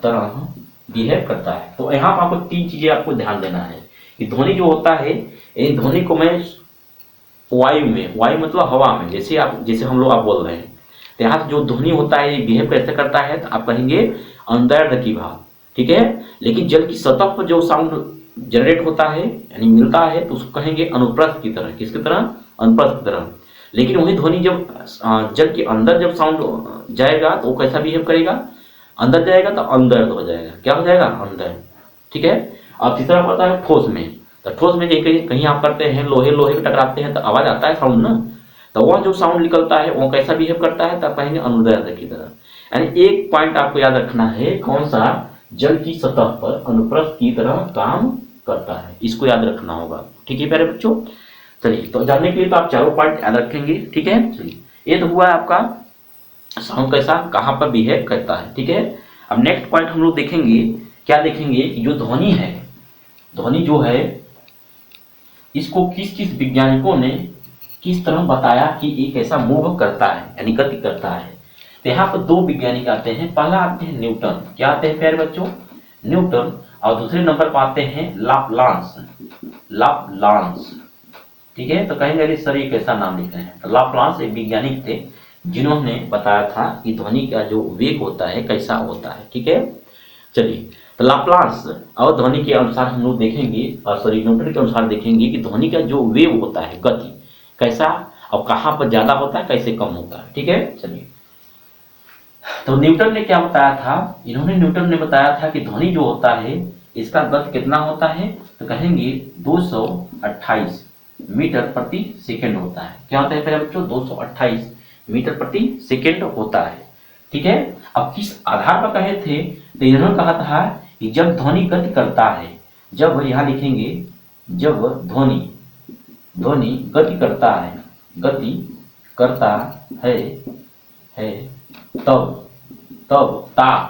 तरह बिहेव करता है। तो यहाँ पर आपको 3 चीजें आपको ध्यान देना है कि ध्वनि जो होता है, ये ध्वनि को मैं वायु में, वायु मतलब हवा में, जैसे हम लोग आप बोल रहे हैं, तो यहाँ जो ध्वनि होता है ये बिहेव कैसे करता है, तो आप कहेंगे अनुदैर्घ्य की भाव, ठीक है। लेकिन जल की सतह पर जो साउंड जनरेट होता है यानी मिलता है, तो उसको कहेंगे अनुप्रस्थ की तरह, किसकी तरह, अनुप्रस्थ की तरह। लेकिन वही ध्वनि जब जल के अंदर जब साउंड जाएगा तो वो कैसा बिहेव करेगा, अंदर जाएगा तो अंदर हो जाएगा, क्या हो जाएगा, अंदर, ठीक है। अब तीसरा पता है ठोस में, तो ठोस में कहीं आप करते हैं लोहे लोहे में टकराते हैं तो आवाज आता है, साउंड ना, तो वह जो साउंड निकलता है वो कैसा बिहेव करता है, तो आप कहेंगे अनुदैर्घ्य की तरह। यानी एक पॉइंट आपको याद रखना है, कौन सा, जल की सतह पर अनुप्रस्थ की तरह काम करता है, इसको याद रखना होगा, ठीक है प्यारे बच्चों। चलिए, तो जानने के लिए तो आप चारों पॉइंट याद रखेंगे, ठीक है। चलिए, ये तो हुआ आपका साउंड कैसा कहाँ पर बिहेव करता है, ठीक है। अब नेक्स्ट पॉइंट हम लोग देखेंगे, क्या देखेंगे कि जो ध्वनि है, ध्वनि जो है इसको किस किस वैज्ञानिकों ने किस तरह बताया कि ये कैसा मूव करता है यानी गति करता है। तो यहाँ पर 2 वैज्ञानिक आते हैं, पहला आते हैं न्यूटन, क्या आते हैं प्यारे बच्चों, न्यूटन, और दूसरे नंबर पर आते हैं लाप्लांस, लाप्लांस, ठीक है। तो कहेंगे अरे सर ये कैसा नाम लिख रहे हैं, तो लाप्लांस एक वैज्ञानिक थे जिन्होंने बताया था कि ध्वनि का जो वेग होता है कैसा होता है, ठीक है। चलिए, तो लाप्लांस और ध्वनि के अनुसार हम लोग देखेंगे, और सॉरी न्यूटन के अनुसार देखेंगे कि ध्वनि का जो वेव होता है, गति कैसा और कहाँ पर ज्यादा होता है, कैसे कम होता है, ठीक है। चलिए, तो न्यूटन ने क्या बताया था, न्यूटन ने बताया था कि ध्वनि जो होता है इसका गति कितना होता है, तो कहेंगे 228 मीटर प्रति सेकंड होता है। क्या होता है पहले बच्चों, 228 मीटर प्रति सेकेंड होता है। ठीक है, अब किस आधार पर कहे थे, तो इन्होंने कहा था कि जब ध्वनि गति करता है, जब यहाँ लिखेंगे जब ध्वनि गति करता है, गति करता है तब ताप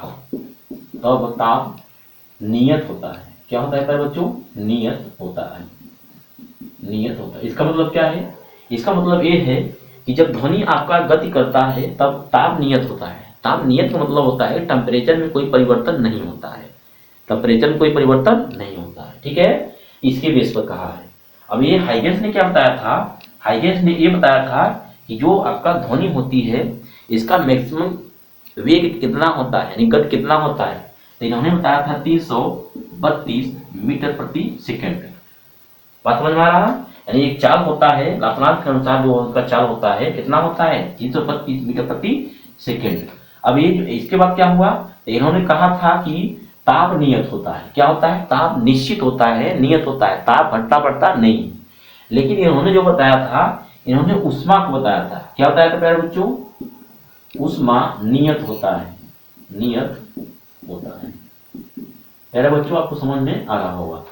नियत होता है। क्या होता है प्यारे बच्चों? नियत होता है। इसका मतलब क्या है? इसका मतलब ये है कि जब ध्वनि आपका गति करता है तब ताप नियत होता है। ताप नियत का मतलब होता है टेम्परेचर में कोई परिवर्तन नहीं होता है, टेम्परेचर में कोई परिवर्तन नहीं होता है। ठीक है, इसके बेस पर कहा है। अब ये हाइगेंस ने क्या बताया था? हाइगेंस ने ये बताया था कि जो आपका ध्वनि होती है इसका मैक्सिमम वेग कितना होता है, यानी गति कितना होता है, तो इन्होंने बताया था 332 मीटर प्रति सेकेंड। बात समझ में आ रहा है? यानी एक चाल होता है, लाप्लास के अनुसार जो उसका चाल होता है कितना होता है? 332 मीटर प्रति सेकेंड। अब ये इसके बाद क्या हुआ, तो इन्होंने कहा था कि ताप नियत होता है। क्या होता है? ताप निश्चित होता है, नियत होता है, ताप घटता बढ़ता नहीं। लेकिन इन्होंने जो बताया था, इन्होंने ऊष्मा को बताया था। क्या बताया था प्यारे बच्चों? ऊष्मा नियत होता है, नियत होता है। प्यारे बच्चों आपको समझ में आ रहा होगा।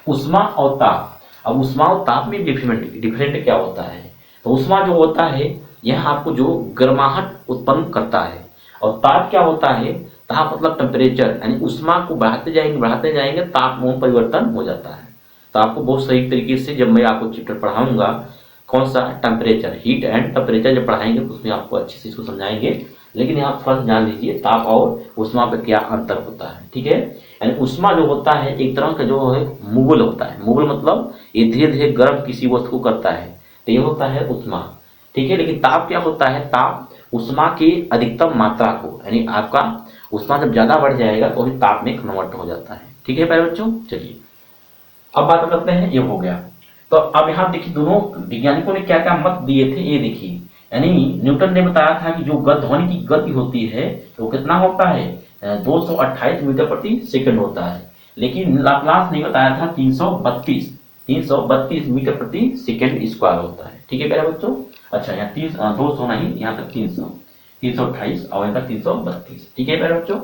ऊष्मा और ताप, अब ऊष्मा और ताप में डिफरेंट क्या होता है? तो ऊष्मा जो होता है यह आपको जो गर्माहट उत्पन्न करता है, और ताप क्या होता है? ताप मतलब टेम्परेचर, यानी ऊष्मा को बढ़ाते जाएंगे ताप में परिवर्तन हो जाता है। तो आपको बहुत सही तरीके से जब मैं आपको चैप्टर पढ़ाऊंगा कौन सा टेम्परेचर, हीट एंड टेम्परेचर जब पढ़ाएंगे तो उसमें आपको अच्छे से इसको समझाएंगे। लेकिन यहाँ थोड़ा सा जान लीजिए ताप और ऊष्मा पर क्या अंतर होता है। ठीक है, यानी ऊष्मा जो होता है एक तरह का जो है मुगल होता है। मुगल मतलब ये धीरे धीरे गर्म किसी वस्तु को करता है, तो ये होता है ऊष्मा। ठीक है, लेकिन ताप क्या होता है? ताप ऊष्मा की अधिकतम मात्रा को, यानी आपका ऊष्मा जब ज्यादा बढ़ जाएगा तो ही ताप में कन्वर्ट हो जाता है। ठीक है प्यारे बच्चों, चलिए अब बात करते हैं। ये हो गया, तो अब यहाँ देखिए दोनों वैज्ञानिकों ने क्या क्या मत दिए थे, ये देखिए। यानी न्यूटन ने बताया था कि जो ध्वनि की गति होती है तो कितना होता है? 228 मीटर प्रति सेकंड होता है। लेकिन लाप्लास ने बताया था 332 मीटर प्रति सेकंड स्क्वायर होता है। ठीक है प्यारे बच्चों, अच्छा यहाँ 200 नहीं, यहाँ तक 328 और यहाँ तक 332। ठीक है प्यारे बच्चों,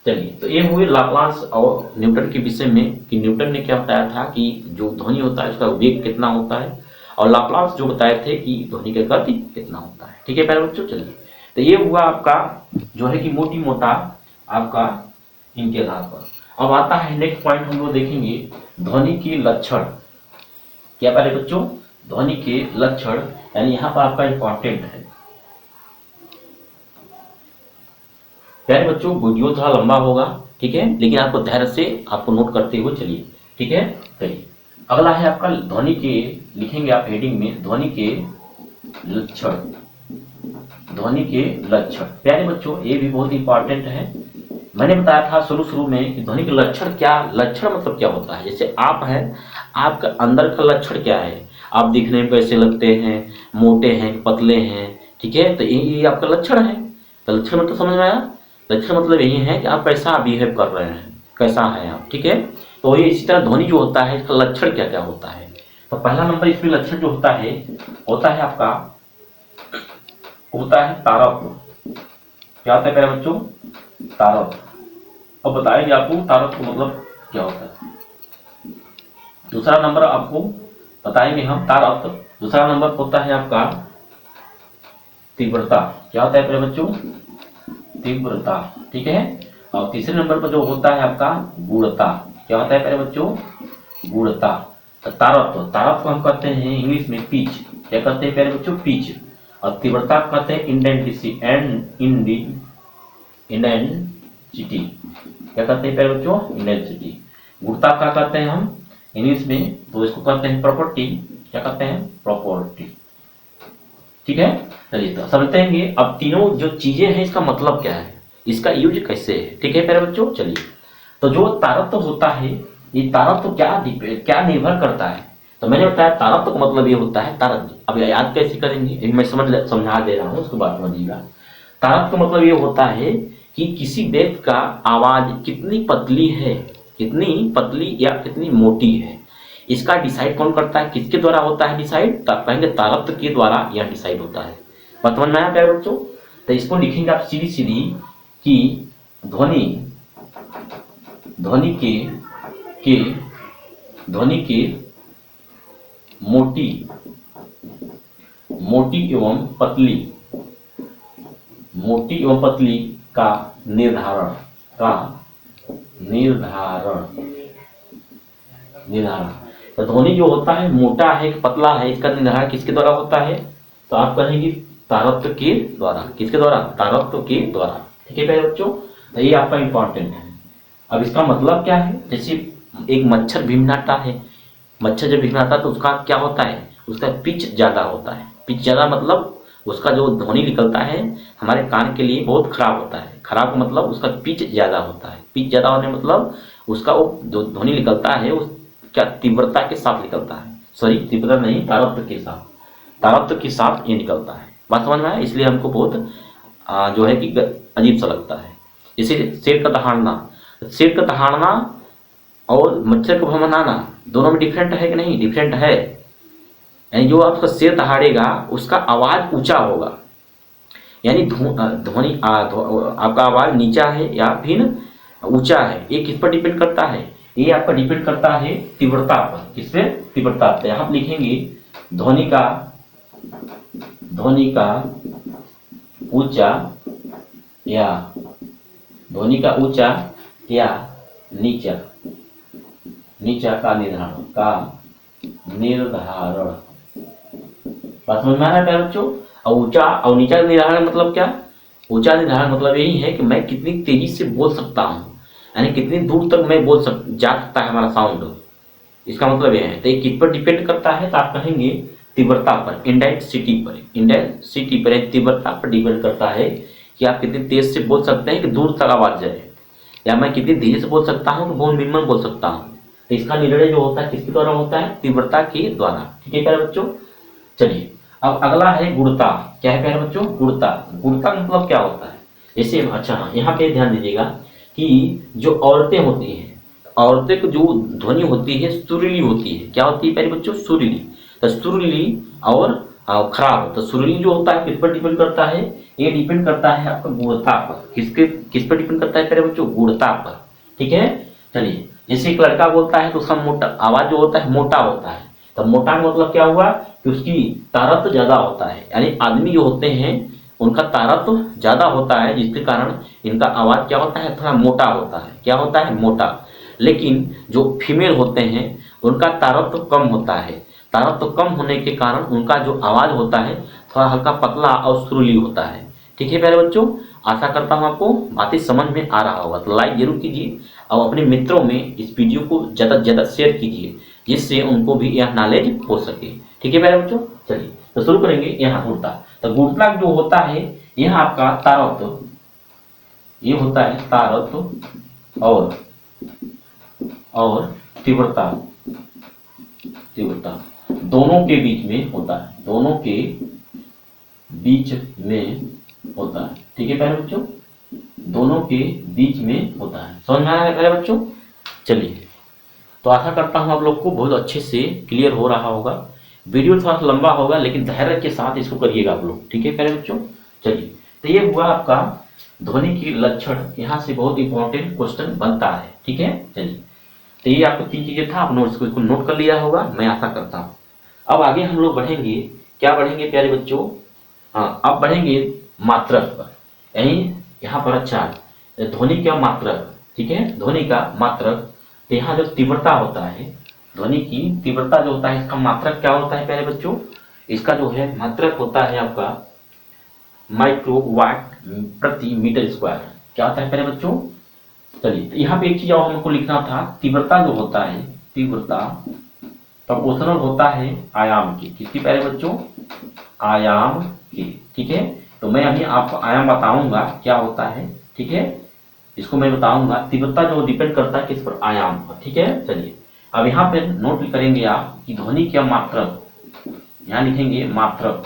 चलिए तो ये हुए लाप्लास और न्यूटन के विषय में कि न्यूटन ने क्या बताया था कि जो ध्वनि होता है उसका वेग कितना होता है, और लाप्लास जो बताए थे कि ध्वनि का गति कितना होता है। ठीक है प्यारे बच्चों, चलिए तो ये हुआ आपका जो है कि मोटी मोटा आपका इनके आधार पर। अब आता है नेक्स्ट पॉइंट, हम लोग देखेंगे ध्वनि के लक्षण। क्या प्यारे बच्चों? ध्वनि के लक्षण, यानी यहाँ पर आपका इंपॉर्टेंट है प्यारे बच्चों। वीडियो थोड़ा लंबा होगा, ठीक है, लेकिन आपको धैर्य से आपको नोट करते हुए चलिए। ठीक है, चलिए अगला है आपका ध्वनि के, लिखेंगे आप हेडिंग में ध्वनि के लक्षण। ध्वनि के लक्षण प्यारे बच्चों ये भी बहुत इंपॉर्टेंट है। मैंने बताया था शुरू में कि ध्वनि के लक्षण क्या, लक्षण मतलब क्या होता है। जैसे आप हैं, आपका अंदर का लक्षण क्या है, आप दिखने में कैसे लगते हैं, मोटे हैं, पतले हैं। ठीक है, तो ये आपका लक्षण है। तो लक्षण मतलब समझ में आया? लक्षण मतलब यही है कि आप कैसा बिहेव कर रहे हैं, कैसा है आप। ठीक है, तो ये इसी तरह ध्वनि जो होता है इसका लक्षण क्या क्या होता है। तो पहला नंबर इसमें लक्षण जो होता है आपका होता है तारत्व। क्या होता है प्यारे बच्चों? तारत्व। अब बताएंगे आपको तारत्व मतलब क्या होता है। दूसरा नंबर आपको बताएंगे हम तारत्व। दूसरा नंबर होता है आपका तीव्रता। क्या होता है प्यारे बच्चों? तीव्रता। ठीक है, और तीसरे नंबर पर जो होता है आपका गुणता। क्या होता है प्यारे बच्चों? गुणता। तारत्व हम कहते हैं इंग्लिश में पिच। क्या कहते हैं प्यारे बच्चों? पिच। और तीव्रता कहते हैं इंटेंसिटी। क्या कहते हैं प्यारे बच्चों? इंटेंसिटी। गुणता क्या कहते हैं हम इंग्लिश में, तो इसको कहते हैं प्रॉपर्टी। क्या कहते हैं? प्रॉपर्टी। ठीक है, चलिए तो समझते हैं अब तीनों जो चीजें हैं इसका मतलब क्या है, इसका यूज कैसे है। ठीक है प्यारे बच्चों, चलिए तो जो तारत्व होता है, ये तारत्व क्या निर्भर करता है। तो मैंने बताया तारत्व का मतलब ये होता है तारत्व। अब याद कैसे करेंगे, मैं समझा दे रहा हूँ, उसके बाद समझिएगा। तारत्व का मतलब ये होता है कि किसी व्यक्ति का आवाज कितनी पतली है, कितनी पतली या कितनी मोटी है, इसका डिसाइड कौन करता है, किसके द्वारा होता है डिसाइड? कहेंगे तारत्व के द्वारा यह डिसाइड होता है। बात समझ में आया प्यारे बच्चों? तो इसको लिखेंगे आप सीधी सीधी कि ध्वनि ध्वनि के मोटी एवं पतली का निर्धारण तो ध्वनि जो होता है मोटा है कि पतला है, इसका निर्धारण किसके द्वारा होता है? तो आप कहेंगे तारत्व के द्वारा। किसके द्वारा? तारत्व के द्वारा। ठीक है प्यारे बच्चों, तो ये आपका इंपॉर्टेंट है। अब इसका मतलब क्या है? जैसे एक मच्छर भिनभिनाता है, मच्छर जब भिनभिनाता है तो उसका क्या होता है? उसका पिच ज्यादा होता है। पिच ज्यादा मतलब उसका जो ध्वनि निकलता है हमारे कान के लिए बहुत खराब होता है। खराब का मतलब उसका पिच ज्यादा होता है। पिच ज्यादा होने मतलब उसका वो जो ध्वनि निकलता है उस क्या तीव्रता के साथ निकलता है। सॉरी, तीव्रता नहीं, तारत्व के साथ ये निकलता है। बात समझ में आया? इसलिए हमको बहुत जो है कि अजीब सा लगता है। जैसे शेर का दहाड़ना और मच्छर को भमनाना दोनों में डिफरेंट है कि नहीं? डिफरेंट है। यानी जो आपका शेर दहाड़ेगा उसका आवाज ऊंचा होगा, यानी ध्वनि आपका आवाज नीचा है या फिर ऊंचा है, ये किस पर डिपेंड करता है? ये आपका डिपेंड करता है तीव्रता पर। किस पे? तीव्रता पर। यहाँ लिखेंगे ध्वनि ऊंचा या नीचा का निर्धारण। बात समझ में आ रहा है प्यारे बच्चों? और ऊंचा और नीचा का निर्धारण मतलब क्या? ऊंचा निर्धारण मतलब यही है कि मैं कितनी तेजी से बोल सकता हूँ, यानी कितनी दूर तक मैं जा सकता है हमारा साउंड। इसका मतलब यह है। तो ये किस पर डिपेंड करता है? तो आप कहेंगे तीव्रता पर, इंटेंसिटी पर तीव्रता पर डिपेंड करता है कि आप कितनी तेज से बोल सकते हैं कि दूर तक आवाज जाए, या मैं कितनी धीरे से बोल सकता हूँ कि बहुत मिनिमम बोल सकता हूँ। तो इसका निर्णय जो होता है किसके द्वारा होता है? तीव्रता के द्वारा। ठीक है प्यारे बच्चों, चलिए अब अगला है गुणता। क्या है प्यारे बच्चों? गुणता का मतलब क्या होता है? जैसे अच्छा हाँ, यहाँ पे ध्यान दीजिएगा कि जो औरतें होती हैं, औरतें की जो ध्वनि होती है सुरीली होती है। क्या होती है प्यारे बच्चों? सुरीली। तो सुरीली और खराब। तो सुरीली जो होता है किस पर डिपेंड करता है? ये डिपेंड करता है आपका गुणता पर। किस पर डिपेंड करता है प्यारे बच्चों? गुणता पर। ठीक है, चलिए जैसे एक लड़का बोलता है तो उसका मोटा आवाज जो होता है मोटा होता है। तो मोटा का मतलब क्या हुआ कि उसकी तारत्व ज्यादा होता है, यानी आदमी जो होते हैं उनका तारत्व ज्यादा होता है, जिसके कारण इनका आवाज क्या होता है? थोड़ा मोटा होता है। क्या होता है? मोटा। लेकिन जो फीमेल होते हैं उनका तारत्व कम होता है। तारत्व कम होने के कारण उनका जो आवाज होता है थोड़ा हल्का पतला और सुरीली होता है। ठीक है प्यारे बच्चों, आशा करता हूँ आपको बातें समझ में आ रहा होगा। तो लाइक जरूर कीजिए और अपने मित्रों में इस वीडियो को ज़्यादा से ज़्यादा शेयर कीजिए, जिससे उनको भी यह नॉलेज हो सके। ठीक है प्यारे बच्चों, चलिए तो शुरू करेंगे। यहाँ गुणता। तो गुणता जो होता है यह आपका तारत्व, ये होता है तारत्व और तीव्रता दोनों के बीच में होता है। दोनों के बीच में होता है। ठीक है प्यारे बच्चों, दोनों के बीच में होता है। समझ में आ रहा है प्यारे बच्चों? चलिए तो आशा करता हूँ आप लोग को बहुत अच्छे से क्लियर हो रहा होगा। वीडियो थोड़ा सा लंबा होगा लेकिन धैर्य के साथ इसको करिएगा आप लोग। ठीक है प्यारे बच्चों, चलिए तो ये हुआ आपका ध्वनि की लक्षण। यहाँ से बहुत इंपॉर्टेंट क्वेश्चन बनता है। ठीक है, चलिए तो ये आपको 3 चीजें था, आप नोट्स को नोट कर लिया होगा, मैं आशा करता हूँ। अब आगे हम लोग बढ़ेंगे। क्या बढ़ेंगे प्यारे बच्चों? हाँ, अब बढ़ेंगे मात्रक पर। यानी यहाँ पर अच्छा ध्वनि का मात्रक। ठीक है, ध्वनि का मात्रक। तो यहाँ जो तीव्रता होता है, ध्वनि की तीव्रता जो होता है, इसका मात्रक क्या होता है प्यारे बच्चों? इसका जो है मात्रक होता है आपका माइक्रोवाट प्रति मीटर स्क्वायर। क्या होता है प्यारे बच्चों? चलिए तो यहाँ पे एक चीज और हमको लिखना था। तीव्रता जो होता है, तीव्रता प्रोपोर्शनल होता है आयाम की। किसकी प्यारे बच्चों? आयाम की। ठीक है, तो मैं अभी आपको आयाम बताऊंगा क्या होता है। ठीक है, इसको मैं बताऊंगा। तीव्रता जो डिपेंड करता है किस पर? आयाम पर। ठीक है, चलिए अब यहाँ पे नोट करेंगे आप कि ध्वनि का मात्रक, यहाँ लिखेंगे मात्रक।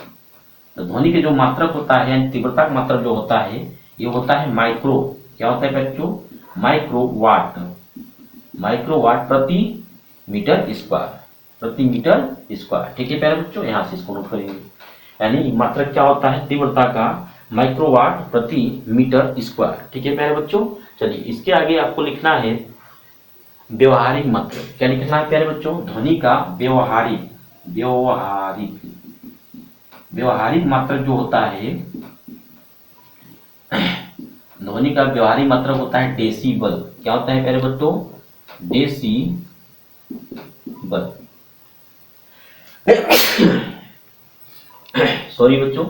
तो ध्वनि के जो मात्रक होता है यानी तीव्रता का मात्रक जो होता है ये होता है माइक्रो। क्या होता है बच्चों? माइक्रोवाट प्रति मीटर स्क्वायर। ठीक है प्यारे बच्चों, यहाँ से इसको नोट करेंगे। यानी मात्रक क्या होता है, तीव्रता का माइक्रोवाट प्रति मीटर स्क्वायर। ठीक है प्यारे बच्चों, चलिए इसके आगे आपको लिखना है व्यवहारिक मात्रक। क्या लिखना है प्यारे बच्चों, ध्वनि का व्यवहारिक व्यवहारिक व्यवहारिक मात्रक जो होता है, ध्वनि का व्यवहारिक मात्रक होता है डेसीबल। क्या होता है प्यारे बच्चों, डेसीबल। सॉरी बच्चों,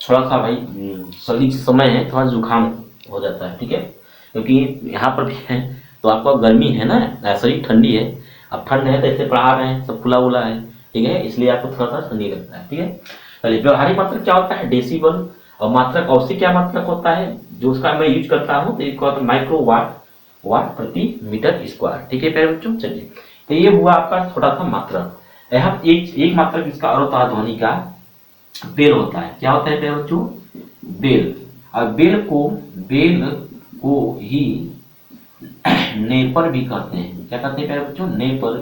थोड़ा सा भाई सर्दी के समय है, थोड़ा जुकाम हो जाता है। ठीक है, क्योंकि यहाँ पर भी है तो आपको गर्मी है ना, शरीर ठंडी है, अब ठंड है तो ऐसे पढ़ा रहे हैं, सब खुला उला है। ठीक है, इसलिए आपको थोड़ा सा ठंडी लगता है। ठीक है, चलिए व्यवहारिक मात्रक क्या होता है, डेसीबल। और मात्रक औसत क्या मात्रक होता है जो उसका मैं यूज करता हूँ, तो एक होता है माइक्रोवाट वाट प्रति मीटर स्क्वायर। ठीक है प्यारे बच्चों, चलिए तो ये हुआ आपका छोटा सा मात्रक। यहाँ एक मात्रक इसका और होता है ध्वनि का बेल होता है। क्या होता है प्यारे बच्चों, बेल। और बेल को ही नेपर भी कहते हैं। क्या कहते हैं प्यारे बच्चों, नेपर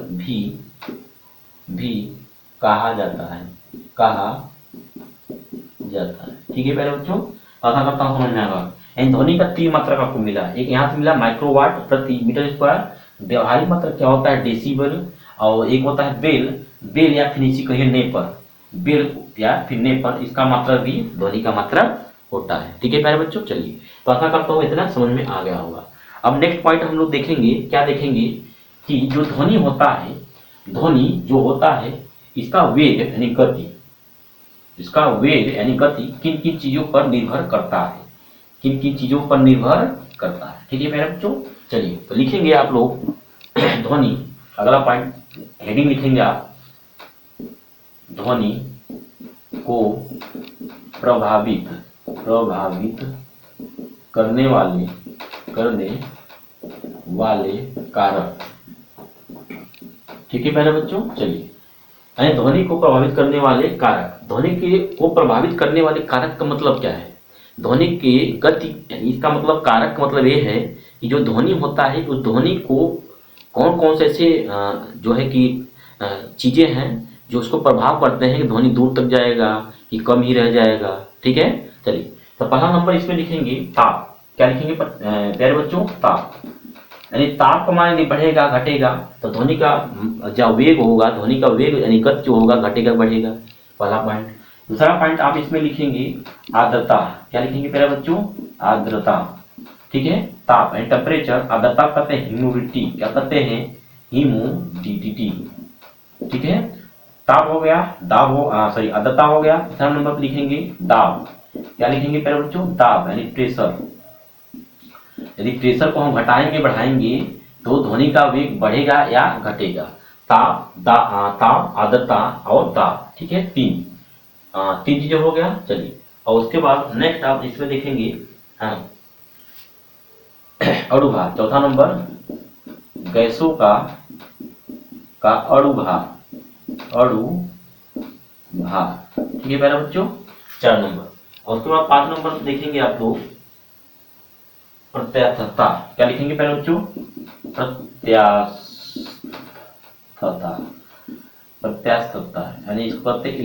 भी कहा जाता है, कहा जाता है। ठीक है प्यारे बच्चों, आशा करता हूँ समझ में आएगा। यानी ध्वनि का तीन मात्रक आपको मिला, एक यहाँ से मिला माइक्रोवाट प्रति मीटर स्क्वायर। व्यवहारिक मात्रक क्या होता है, डेसीबल। और एक होता है बेल या फिर इसी कहिए नेपर, बेल या फिर नेपर, इसका मात्रक भी ध्वनि का मात्रक होता है। ठीक है प्यारे बच्चों, चलिए तो आशा करता हूँ इतना समझ में आ गया होगा। अब नेक्स्ट पॉइंट हम लोग देखेंगे, क्या देखेंगे कि जो ध्वनि होता है, ध्वनि जो होता है इसका वेग यानी गति, इसका वेग यानी गति किन किन चीजों पर निर्भर करता है, किन किन चीजों पर निर्भर करता है। ठीक है मेरे बच्चों, चलिए तो लिखेंगे आप लोग ध्वनि, अगला पॉइंट हेडिंग लिखेंगे आप, ध्वनि को प्रभावित करने वाले कारक। ठीक है मेरे बच्चों, चलिए यानी ध्वनि को प्रभावित करने वाले कारक। ध्वनि को प्रभावित करने वाले कारक का मतलब क्या है, ध्वनि की गति, इसका मतलब कारक का मतलब ये है कि जो ध्वनि होता है उस ध्वनि को कौन कौन से ऐसे जो है कि चीजें हैं जो उसको प्रभाव करते हैं कि ध्वनि दूर तक जाएगा कि कम ही रह जाएगा। ठीक है, चलिए तो पहला नंबर इसमें लिखेंगे ताप। क्या लिखेंगे प्यारे बच्चों, ताप। यानी ताप का मान यदि बढ़ेगा घटेगा तो ध्वनि का जो वेग होगा, ध्वनि का वेग यानी गति जो होगा घटेगा बढ़ेगा, पहला पॉइंट। दूसरा पॉइंट आप इसमें लिखेंगे आर्द्रता। क्या लिखेंगे प्यारे बच्चों, आर्द्रता। ठीक है, ताप यानी टेम्परेचर, आर्द्रता कहते हैं ह्यूमिडिटी। क्या कहते हैं, ह्यूमिडिटी। ठीक है, ताप हो गया, दाब हो सॉरी आर्द्रता हो गया। तीसरा नंबर पर लिखेंगे दाब। क्या लिखेंगे प्यारे बच्चों, दाब यानी प्रेशर। यदि प्रेशर को हम घटाएंगे बढ़ाएंगे तो ध्वनि का वेग बढ़ेगा या घटेगा। ताप, ताप, आर्द्रता और दाब। ठीक है, तीन चीजें हो गया। चलिए और उसके बाद नेक्स्ट आप इसमें देखेंगे अणुभार। चौथा नंबर गैसों का अणुभार। ठीक है प्यारे बच्चों, 4 नंबर। और उसके बाद 5 नंबर देखेंगे आप लोग प्रत्यास्थता। क्या लिखेंगे प्यारे बच्चों, प्रत्यास्थता यानी इसको कहते हैं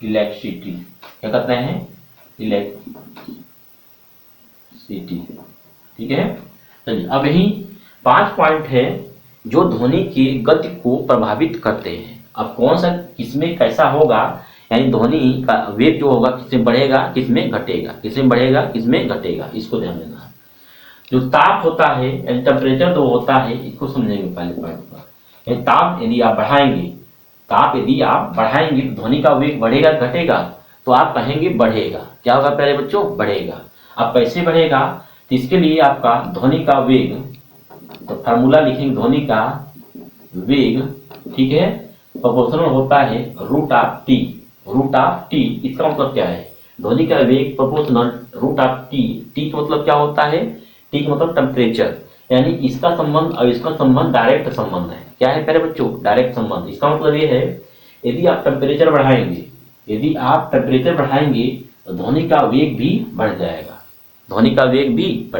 इलेक्ट्रिसिटी। क्या कहते हैं, इलेक्ट्रिसिटी। ठीक है, चलिए अब यही 5 पॉइंट है जो ध्वनि की गति को प्रभावित करते हैं। अब कौन सा किसमें कैसा होगा, यानी ध्वनि का वेग जो होगा किसमें बढ़ेगा किसमें घटेगा, किसमें बढ़ेगा किसमें घटेगा, इसको ध्यान देना है। जो ताप होता है यानी टेम्परेचर जो होता है, इसको समझेंगे पहले पॉइंट पर। ताप यदि आप बढ़ाएंगे तो ध्वनि का वेग बढ़ेगा घटेगा, तो आप कहेंगे बढ़ेगा। क्या होगा प्यारे बच्चों, बढ़ेगा। अब कैसे बढ़ेगा, तो इसके लिए आपका ध्वनि का वेग, तो फार्मूला लिखेंगे ध्वनि का वेग। ठीक है, प्रोपोर्शनल होता है रूट ऑफ टी। इसका मतलब क्या है, ध्वनि का वेग proportional root of T. T का मतलब क्या होता है, टी का मतलब टेम्परेचर, यानी इसका संबंध और इसका संबंध डायरेक्ट संबंध है। क्या है प्यारे बच्चों, डायरेक्ट संबंध। इसका मतलब ये है यदि आप टेम्परेचर बढ़ाएंगे तो ध्वनि का वेग भी बढ़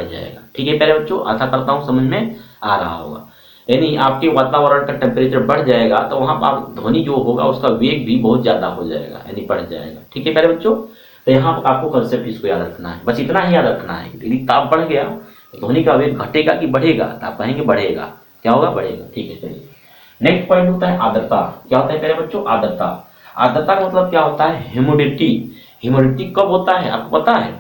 जाएगा, ठीक है प्यारे बच्चों, आशा करता हूँ समझ में आ रहा होगा। यानी आपके वातावरण का टेम्परेचर बढ़ जाएगा तो वहाँ पर आप ध्वनि जो होगा उसका वेग भी बहुत ज़्यादा हो जाएगा, यानी बढ़ जाएगा। ठीक है प्यारे बच्चों, तो यहाँ पर आपको कंसेप्ट इसको याद रखना है, बस इतना ही याद रखना है। यदि ताप बढ़ गया तो ध्वनि का वेग घटेगा कि बढ़ेगा, तो आप कहेंगे बढ़ेगा। क्या होगा? बढ़ेगा। ठीक है, चलिए नेक्स्ट पॉइंट होता है आर्द्रता। क्या होता है प्यारे बच्चों? आर्द्रता। आर्द्रता का मतलब क्या होता है? ह्यूमिडिटी। ह्यूमिडिटी कब होता है आपको पता है?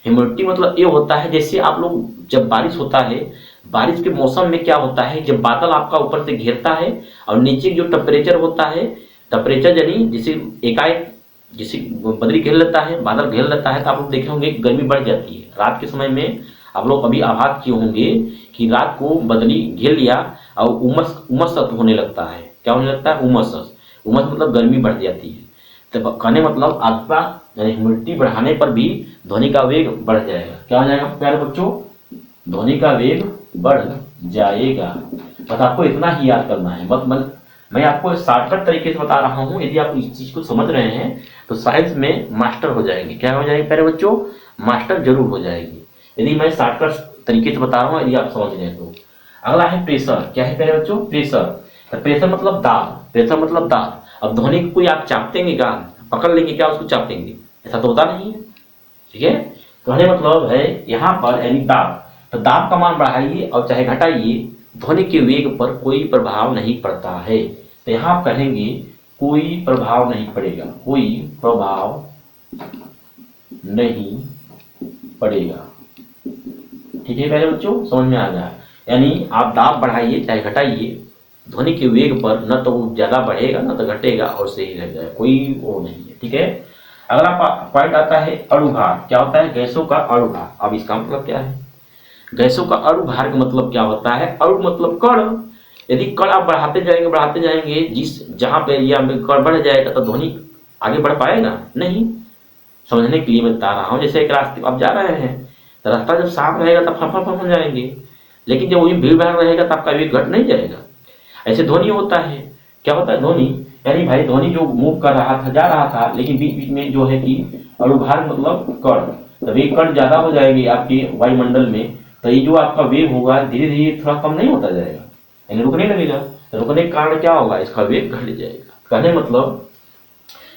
ह्यूमिडिटी मतलब ये होता है जैसे आप लोग जब बारिश होता है, बारिश के मौसम में क्या होता है, जब बादल आपका ऊपर से घेरता है और नीचे जो टेम्परेचर होता है, टेम्परेचर यानी जैसे एकाएक जैसे बदली घेर लेता है, बादल घेर लेता है, तो आप लोग देखे होंगे गर्मी बढ़ जाती है। रात के समय में आप लोग अभी आभास किए होंगे कि रात को बदली घेर लिया और उमस उमस होने लगता है। क्या होने लगता है? उमस। उमस मतलब गर्मी बढ़ जाती है। तो कहने मतलब आर्द्रता यानी ह्यूमिडिटी बढ़ाने पर भी ध्वनि का वेग बढ़ जाएगा। क्या हो जाएगा प्यारे बच्चों? ध्वनि का वेग बढ़ जाएगा। बस आपको इतना ही याद करना है। बस मैं आपको शॉर्टकट तरीके से बता रहा हूँ। यदि आप इस चीज को समझ रहे हैं तो साइंस में मास्टर हो जाएंगे। क्या हो जाएंगे प्यारे बच्चों? मास्टर जरूर हो जाएंगे यदि मैं शॉर्टकट तरीके से बता रहा हूँ, यदि आप समझ रहे हैं तो। अगला है प्रेशर। क्या है प्यारे बच्चों? प्रेशर। तो प्रेशर मतलब दाब। प्रेशर मतलब दाब। अब ध्वनि को कोई आप चापतेंगे क्या? पकड़ लेंगे क्या उसको चापेंगे? ऐसा तो होता नहीं है। ठीक है, कहने मतलब है यहाँ पर यानी दाब। तो दाब का मान बढ़ाइए और चाहे घटाइए, ध्वनि के वेग पर कोई प्रभाव नहीं पड़ता है। तो यहाँ आप कहेंगे कोई प्रभाव नहीं पड़ेगा, कोई प्रभाव नहीं पड़ेगा। ठीक है प्यारे बच्चों, समझ में आ गया? यानी आप दाब बढ़ाइए चाहे घटाइए, ध्वनि के वेग पर न तो वो ज्यादा बढ़ेगा न तो घटेगा, और सही रह जाएगा, कोई वो नहीं है। ठीक है, अगला पॉइंट आता है अणुभार। क्या होता है? गैसों का अणुभार। अब इसका मतलब क्या है? गैसों का अणुभार का मतलब क्या होता है? अणु मतलब कण। यदि कण आप बढ़ाते जाएंगे जिस जहां पे एरिया में कण बढ़ जाएगा तो ध्वनि आगे बढ़ पाएगा नहीं। समझने के लिए मैं बता रहा हूँ, जैसे एक रास्ते आप जा रहे हैं तो रास्ता जब साफ रहेगा तब फम जाएंगे, लेकिन जब वही भीड़ भाड़ रहेगा तो आपका वेग घट नहीं जाएगा। ऐसे ध्वनि होता है। क्या होता है ध्वनि? यानी भाई ध्वनि जो मूव कर रहा था, जा रहा था, लेकिन बीच बीच में जो है कि अणुभार मतलब कण, तो वेग कण ज्यादा हो जाएगी आपके वायुमंडल में, तो ये जो आपका वेग होगा धीरे धीरे थोड़ा कम नहीं होता जाएगा, यानी रुकने लगेगा। तो रुकने के कारण क्या होगा? इसका वेग घट जाएगा। कहने मतलब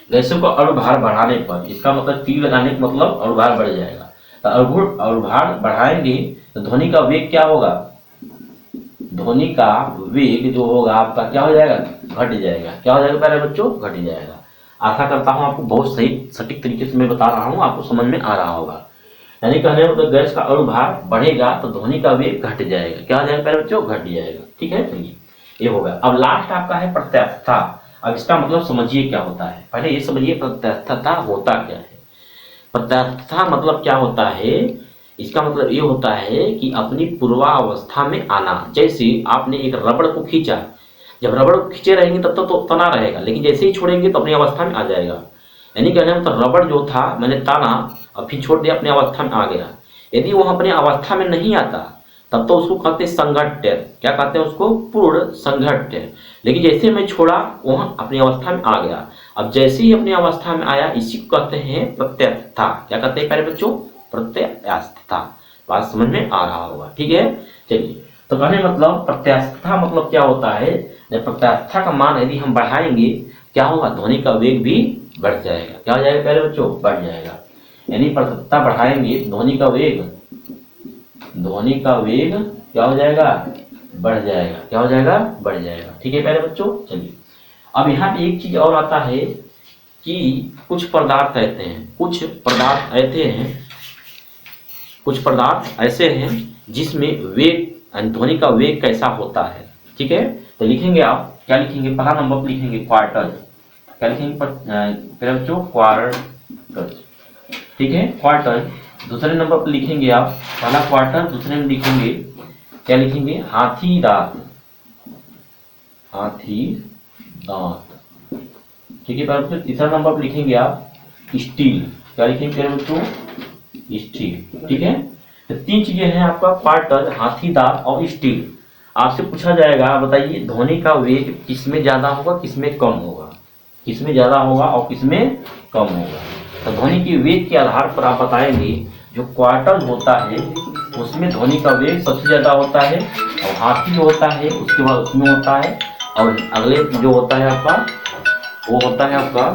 गैसों का अणुभार बढ़ाने पर, इसका मतलब तीर लगाने का मतलब अणुभार बढ़ जाएगा। तो अणुभार बढ़ाएंगे तो ध्वनि का वेग क्या होगा? ध्वनि का वेग जो होगा आपका क्या हो जाएगा? घट जाएगा। क्या हो जाएगा प्यारे बच्चों? घट जाएगा। आशा करता हूं आपको बहुत सही सटीक तरीके से मैं बता रहा हूं, आपको समझ में आ रहा होगा। यानी कहने मतलब गैस का अणुभार बढ़ेगा तो ध्वनि का वेग घट जाएगा। क्या हो जाएगा प्यारे बच्चों? घट जाएगा। ठीक है, चलिए ये हो गया। अब लास्ट आपका है प्रत्यास्थता। अब इसका मतलब समझिए क्या होता है। पहले ये समझिए प्रत्यास्थता होता क्या है। प्रत्यास्थता मतलब क्या होता है? इसका मतलब ये होता है कि अपनी पूर्वावस्था में आना। जैसे आपने एक रबड़ को खींचा, जब रबड़ को खींचे रहेंगे तब तक तो तना रहेगा, लेकिन जैसे ही छोड़ेंगे तो अपनी अवस्था में आ जाएगा। यानी कहने मतलब रबड़ जो था मैंने ताना और फिर छोड़ दिया, अपनी अवस्था में आ गया। यदि वो अपनी अवस्था में नहीं आता तब तो उसको कहते हैं संघट्य। क्या कहते हैं उसको? पूर्ण संघट्य। लेकिन जैसे मैं छोड़ा वह अपनी अवस्था में आ गया। अब जैसे ही अपनी अवस्था में आया इसी को कहते हैं प्रत्यास्थता। क्या कहते हैं प्यारे बच्चों? प्रत्यास्थता। बात समझ में आ रहा होगा। ठीक है, चलिए तो कहने मतलब प्रत्यास्थता मतलब क्या होता है? जब प्रत्यास्थता का मान यदि हम बढ़ाएंगे क्या होगा? ध्वनि का वेग भी बढ़ जाएगा। क्या हो जाएगा प्यारे बच्चों? बढ़ जाएगा। यानी प्रत्यास्थता बढ़ाएंगे ध्वनि का वेग क्या हो जाएगा? बढ़ जाएगा। क्या हो जाएगा? बढ़ जाएगा। ठीक है प्यारे बच्चों, चलिए अब यहाँ पे एक चीज और आता है कि कुछ पदार्थ ऐसे हैं जिसमें वेग ध्वनि का वेग कैसा होता है। ठीक है, तो लिखेंगे आप क्या लिखेंगे? पहला नंबर पर लिखेंगे क्वार्टर। क्या लिखेंगे प्यारे बच्चों? क्वार्टर। ठीक है, क्वार्टर। दूसरे नंबर पर लिखेंगे आप पहला क्वार्टर, दूसरे में लिखेंगे क्या लिखेंगे? हाथी दांत। ठीक है बच्चों, तीसरा नंबर पर लिखेंगे आप स्टील। क्या लिखेंगे बच्चों? स्टील। ठीक है, तो तीन चीजें हैं आपका क्वार्टर, हाथी दांत और स्टील। आपसे पूछा जाएगा बताइए ध्वनि का वेग किसमें ज्यादा होगा किसमें कम होगा, किसमें ज्यादा होगा और किसमें कम होगा। तो ध्वनि के वेग के आधार पर आप बताएंगे जो क्वार्टर होता है उसमें ध्वनि का वेग सबसे ज़्यादा होता है, और हाथी जो होता है उसके बाद उसमें होता है, और अगले जो होता है आपका वो होता है आपका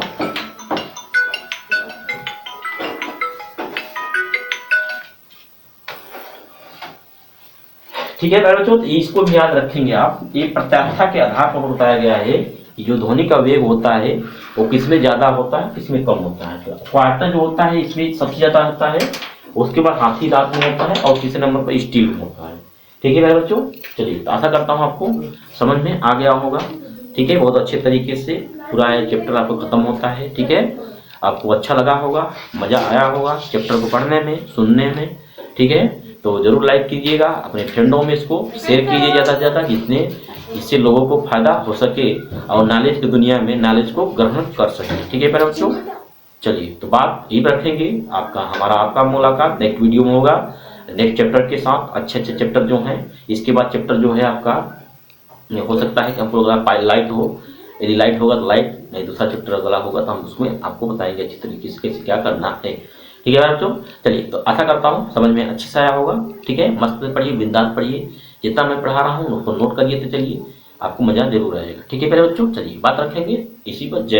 ठीक है प्यारे बच्चों। तो इसको भी याद रखेंगे आप। ये प्रत्यास्थता के आधार पर बताया गया है कि जो ध्वनि का वेग होता है वो किसमें ज्यादा होता है, किसमें कम होता है। तो क्वार्टर जो होता है इसमें सबसे ज्यादा होता है, उसके बाद हाथी दांत में होता है, और तीसरे नंबर पर स्टील में होता है। ठीक है प्यारे बच्चों, चलिए तो आशा करता हूँ आपको समझ में आ गया होगा। ठीक है, बहुत अच्छे तरीके से पूरा ये चैप्टर आपको खत्म होता है। ठीक है, आपको अच्छा लगा होगा, मजा आया होगा चैप्टर को पढ़ने में, सुनने में। ठीक है, तो जरूर लाइक कीजिएगा, अपने फ्रेंडों में इसको शेयर कीजिए ज़्यादा से ज़्यादा, जिससे लोगों को फायदा हो सके और नॉलेज की दुनिया में नॉलेज को ग्रहण कर सके। ठीक है प्यारे बच्चों, चलिए तो बात यही रखेंगे। आपका मुलाकात नेक्स्ट वीडियो में होगा, नेक्स्ट चैप्टर के साथ। अच्छे अच्छे चैप्टर जो हैं, इसके बाद चैप्टर जो है आपका हो सकता है कि हमको अगर लाइट हो, यदि लाइट होगा तो लाइट, नहीं दूसरा चैप्टर अगला होगा तो हम उसमें आपको बताएंगे अच्छी तरीके से कैसे क्या करना है। ठीक है बच्चों, चलिए तो आशा करता हूँ समझ में अच्छे से आया होगा। ठीक है, मस्त से पढ़िए, बिंदास पढ़िए, जितना मैं पढ़ा रहा हूँ उसको नोट करिए, तो चलिए आपको मजा जरूर आएगा। ठीक है प्यारे बच्चों, चलिए बात रखेंगे इसी पर। जय